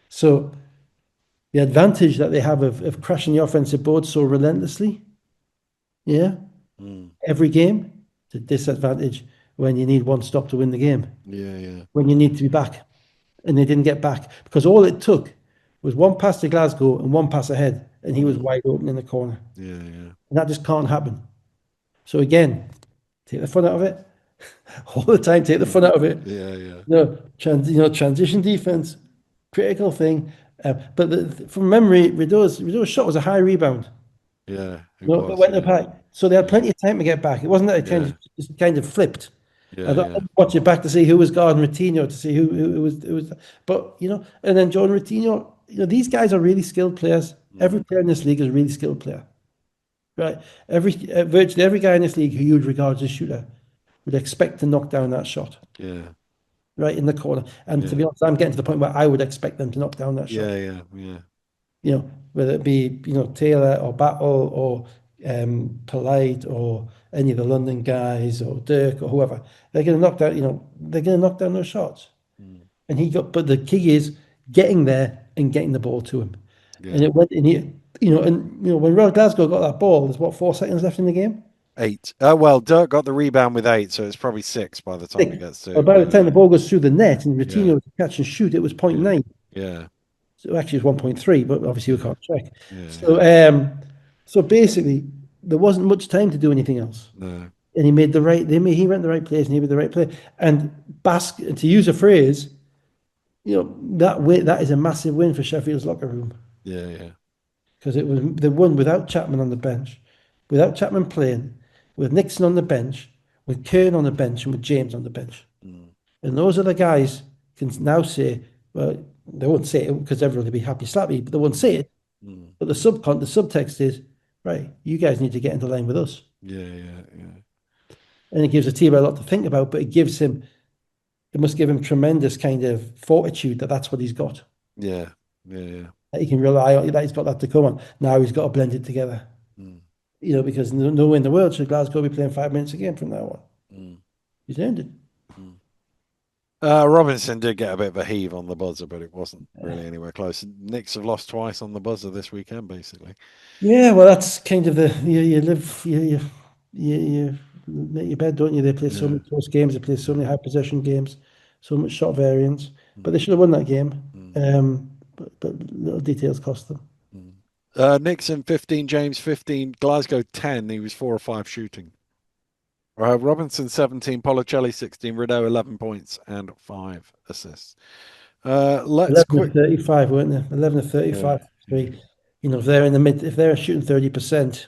So the advantage that they have of crashing the offensive board so relentlessly, yeah, mm. every game, it's a disadvantage when you need one stop to win the game, Yeah, yeah. when you need to be back. And they didn't get back, because all it took was one pass to Glasgow and one pass ahead, and he was Mm, wide open in the corner. yeah, yeah. And that just can't happen. So again, take the fun out of it. All the time, take the fun out of it. Yeah, yeah. Transition defense, critical thing. But from memory, Rideau's shot was a high rebound. Yeah, it No, it was. went up Yeah, high. So they had yeah, plenty of time to get back. It wasn't that it yeah, just kind of flipped. I yeah, thought yeah. I'd watch it back to see who was guarding Routinho, to see who was. But and then Jordan Routinho. These guys are really skilled players. Every Mm, player in this league is a really skilled player, right? Virtually every guy in this league who you'd regard as a shooter, would expect to knock down that shot Yeah. right in the corner. And to Yeah. be honest, I'm getting to the point where I would expect them to knock down that shot. Yeah. Yeah. Yeah. Whether it be, Taylor or Battle or Polite or any of the London guys or Dirk or whoever, they're going to knock down those shots. Mm. But the key is getting there and getting the ball to him. And Yeah. it went, and when Royal Glasgow got that ball, there's what, 4 seconds left in the game? Eight. Well, Dirk got the rebound with eight, so it's probably six by the time he Six. gets Well, to. by the Yeah. time the ball goes through the net and Yeah. Coutinho was catch and shoot, it was point Yeah. 0.9. Yeah. So actually, it's 1.3, but obviously we Yeah. can't check. Yeah. So, Yeah. so basically, there wasn't much time to do anything else. No. And he made the right. He went the right place, and he made the right play. And to use a phrase, that is a massive win for Sheffield's locker room Yeah. Yeah. because they won without Chapman on the bench, without Chapman playing, with Nixon on the bench, with Kern on the bench, and with James on the bench. Mm. And those other guys can now say, well, they won't say it because everyone will be happy slappy, but they won't say it. Mm. But the subtext is, right, you guys need to get into line with us. Yeah. Yeah. Yeah. And it gives the team a lot to think about, but it must give him tremendous kind of fortitude that that's what he's got. Yeah. Yeah. Yeah. That he can rely on, that he's got that to come on. Now he's got to blend it together. Mm. Because no way in the world should Glasgow be playing 5 minutes a game from now on. Mm. He's earned it. Mm. Robinson did get a bit of a heave on the buzzer, but it wasn't really anywhere close. Knicks have lost twice on the buzzer this weekend, basically. Yeah, well, that's kind of you live you make your bed, don't you? They play so Yeah. many close games, they play so Yeah. many high possession games, so much shot variance. But Mm. they should have won that game. Mm. But little details cost them. Mm. Nixon 15, James 15, Glasgow 10. He was 4 or 5 shooting. Robinson 17, Policelli 16, Rideau 11 points and 5 assists. Let's 11 of quick. 35, weren't they? 11 of Yeah, 35 yeah, three. If they're shooting 30%,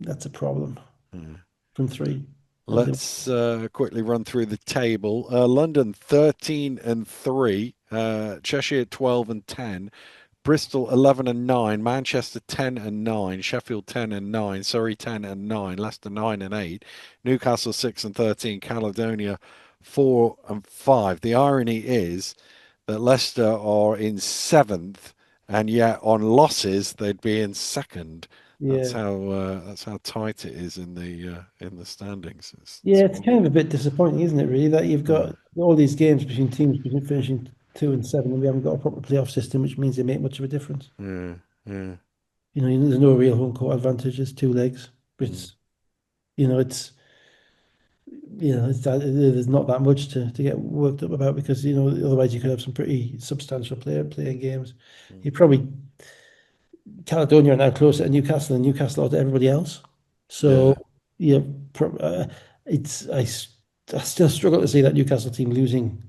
that's a problem yeah. from three. Let's quickly run through the table. London 13 and 3, Cheshire 12 and 10, Bristol 11 and 9, Manchester 10 and 9, Sheffield 10 and 9, Surrey 10 and 9, Leicester 9 and 8, Newcastle 6 and 13, Caledonia 4 and 5. The irony is that Leicester are in 7th, and yet on losses they'd be in 2nd. Yeah. That's how tight it is in the standings. Yeah, it's kind of a bit disappointing, isn't it, really, that you've uh, got all these games between teams finishing 2 and 7, and we haven't got a proper playoff system, which means they make much of a difference. yeah, yeah. There's no real home court advantage. It's 2 legs. Mm. It's, you know, it's, there's not that much to get worked up about because, otherwise you could have some pretty substantial playing games. Mm. You probably, Caledonia are now closer to Newcastle and Newcastle are to everybody else. So, Yeah. I still struggle to see that Newcastle team losing.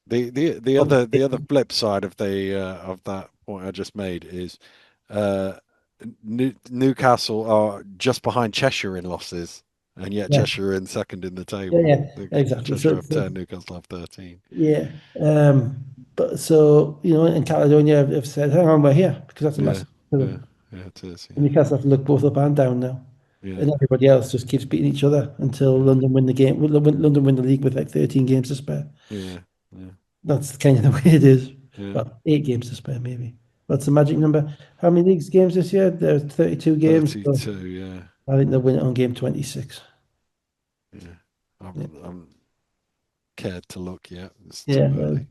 The other flip side of that point I just made is Newcastle are just behind Cheshire in losses, and yet Yeah, Cheshire are in 2nd in the yeah, table. yeah, exactly. Cheshire So, have 10, Newcastle have 13. yeah. But so, in Caledonia have said, hang on, we're here because that's a Yeah, massive for yeah, them. yeah, it is. And Yeah, Newcastle have to look both up and down now. yeah, And everybody else just keeps beating each other until yeah, London win the game. London win the league with like 13 games to spare. yeah, yeah, That's kind of the way it is. yeah. Well, 8 games to spare, maybe. That's the magic number. How many leagues games this year? There's 32 games. So 32. Yeah, I think they'll win it on game 26. yeah. Yeah, I'm cared to look yet. It's too yeah, early.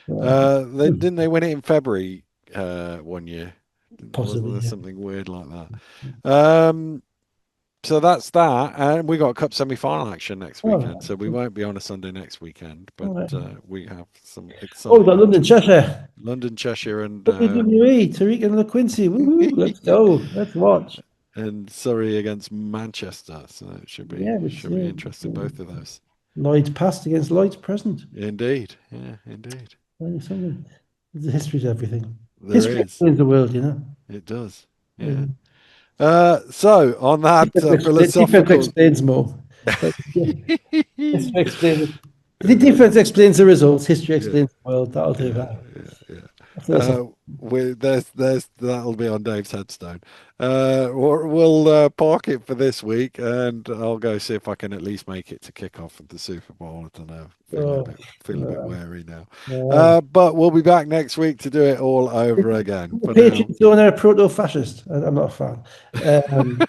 well, Didn't they win it in February one year? Wasn't possibly. there Yeah. something weird like that? So that's that, and we got cup semi-final action next All weekend. right. So we won't be on a Sunday next weekend, but All right. we have some Oh, we've got exciting London, matches. Cheshire, London, Cheshire, WWE, Tariq and LaQuincy. Woohoo, let's go. Let's watch. and Surrey against Manchester. So it should be Yeah, interesting, both of those. Lloyd's past against Lloyd's present. Indeed, yeah, indeed. Something. The history's everything. There History is. explains the world. It does. Yeah. Mm. So on that Defense philosophical. explains more. But yeah, history explains. The defense explains the results. History Yeah, explains the world. That'll do yeah, that. yeah, yeah. First, there's that'll be on Dave's headstone. We'll park it for this week, and I'll go see if I can at least make it to kick off of the Super Bowl. I don't know, oh, feel a bit no, wary now. no. But we'll be back next week to do it all over again. The For now, Patriots are a proto-fascist. I'm not a fan.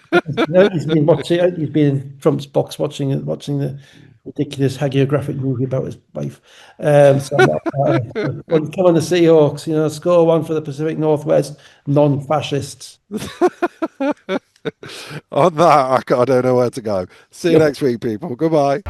No, he's been watching. He's been in Trump's box watching the ridiculous hagiographic movie about his wife. So I'm not a fan. Come on, the Seahawks. Score one for the Pacific Northwest non-fascists. on that, I don't know where to go. See you next week, people. Goodbye.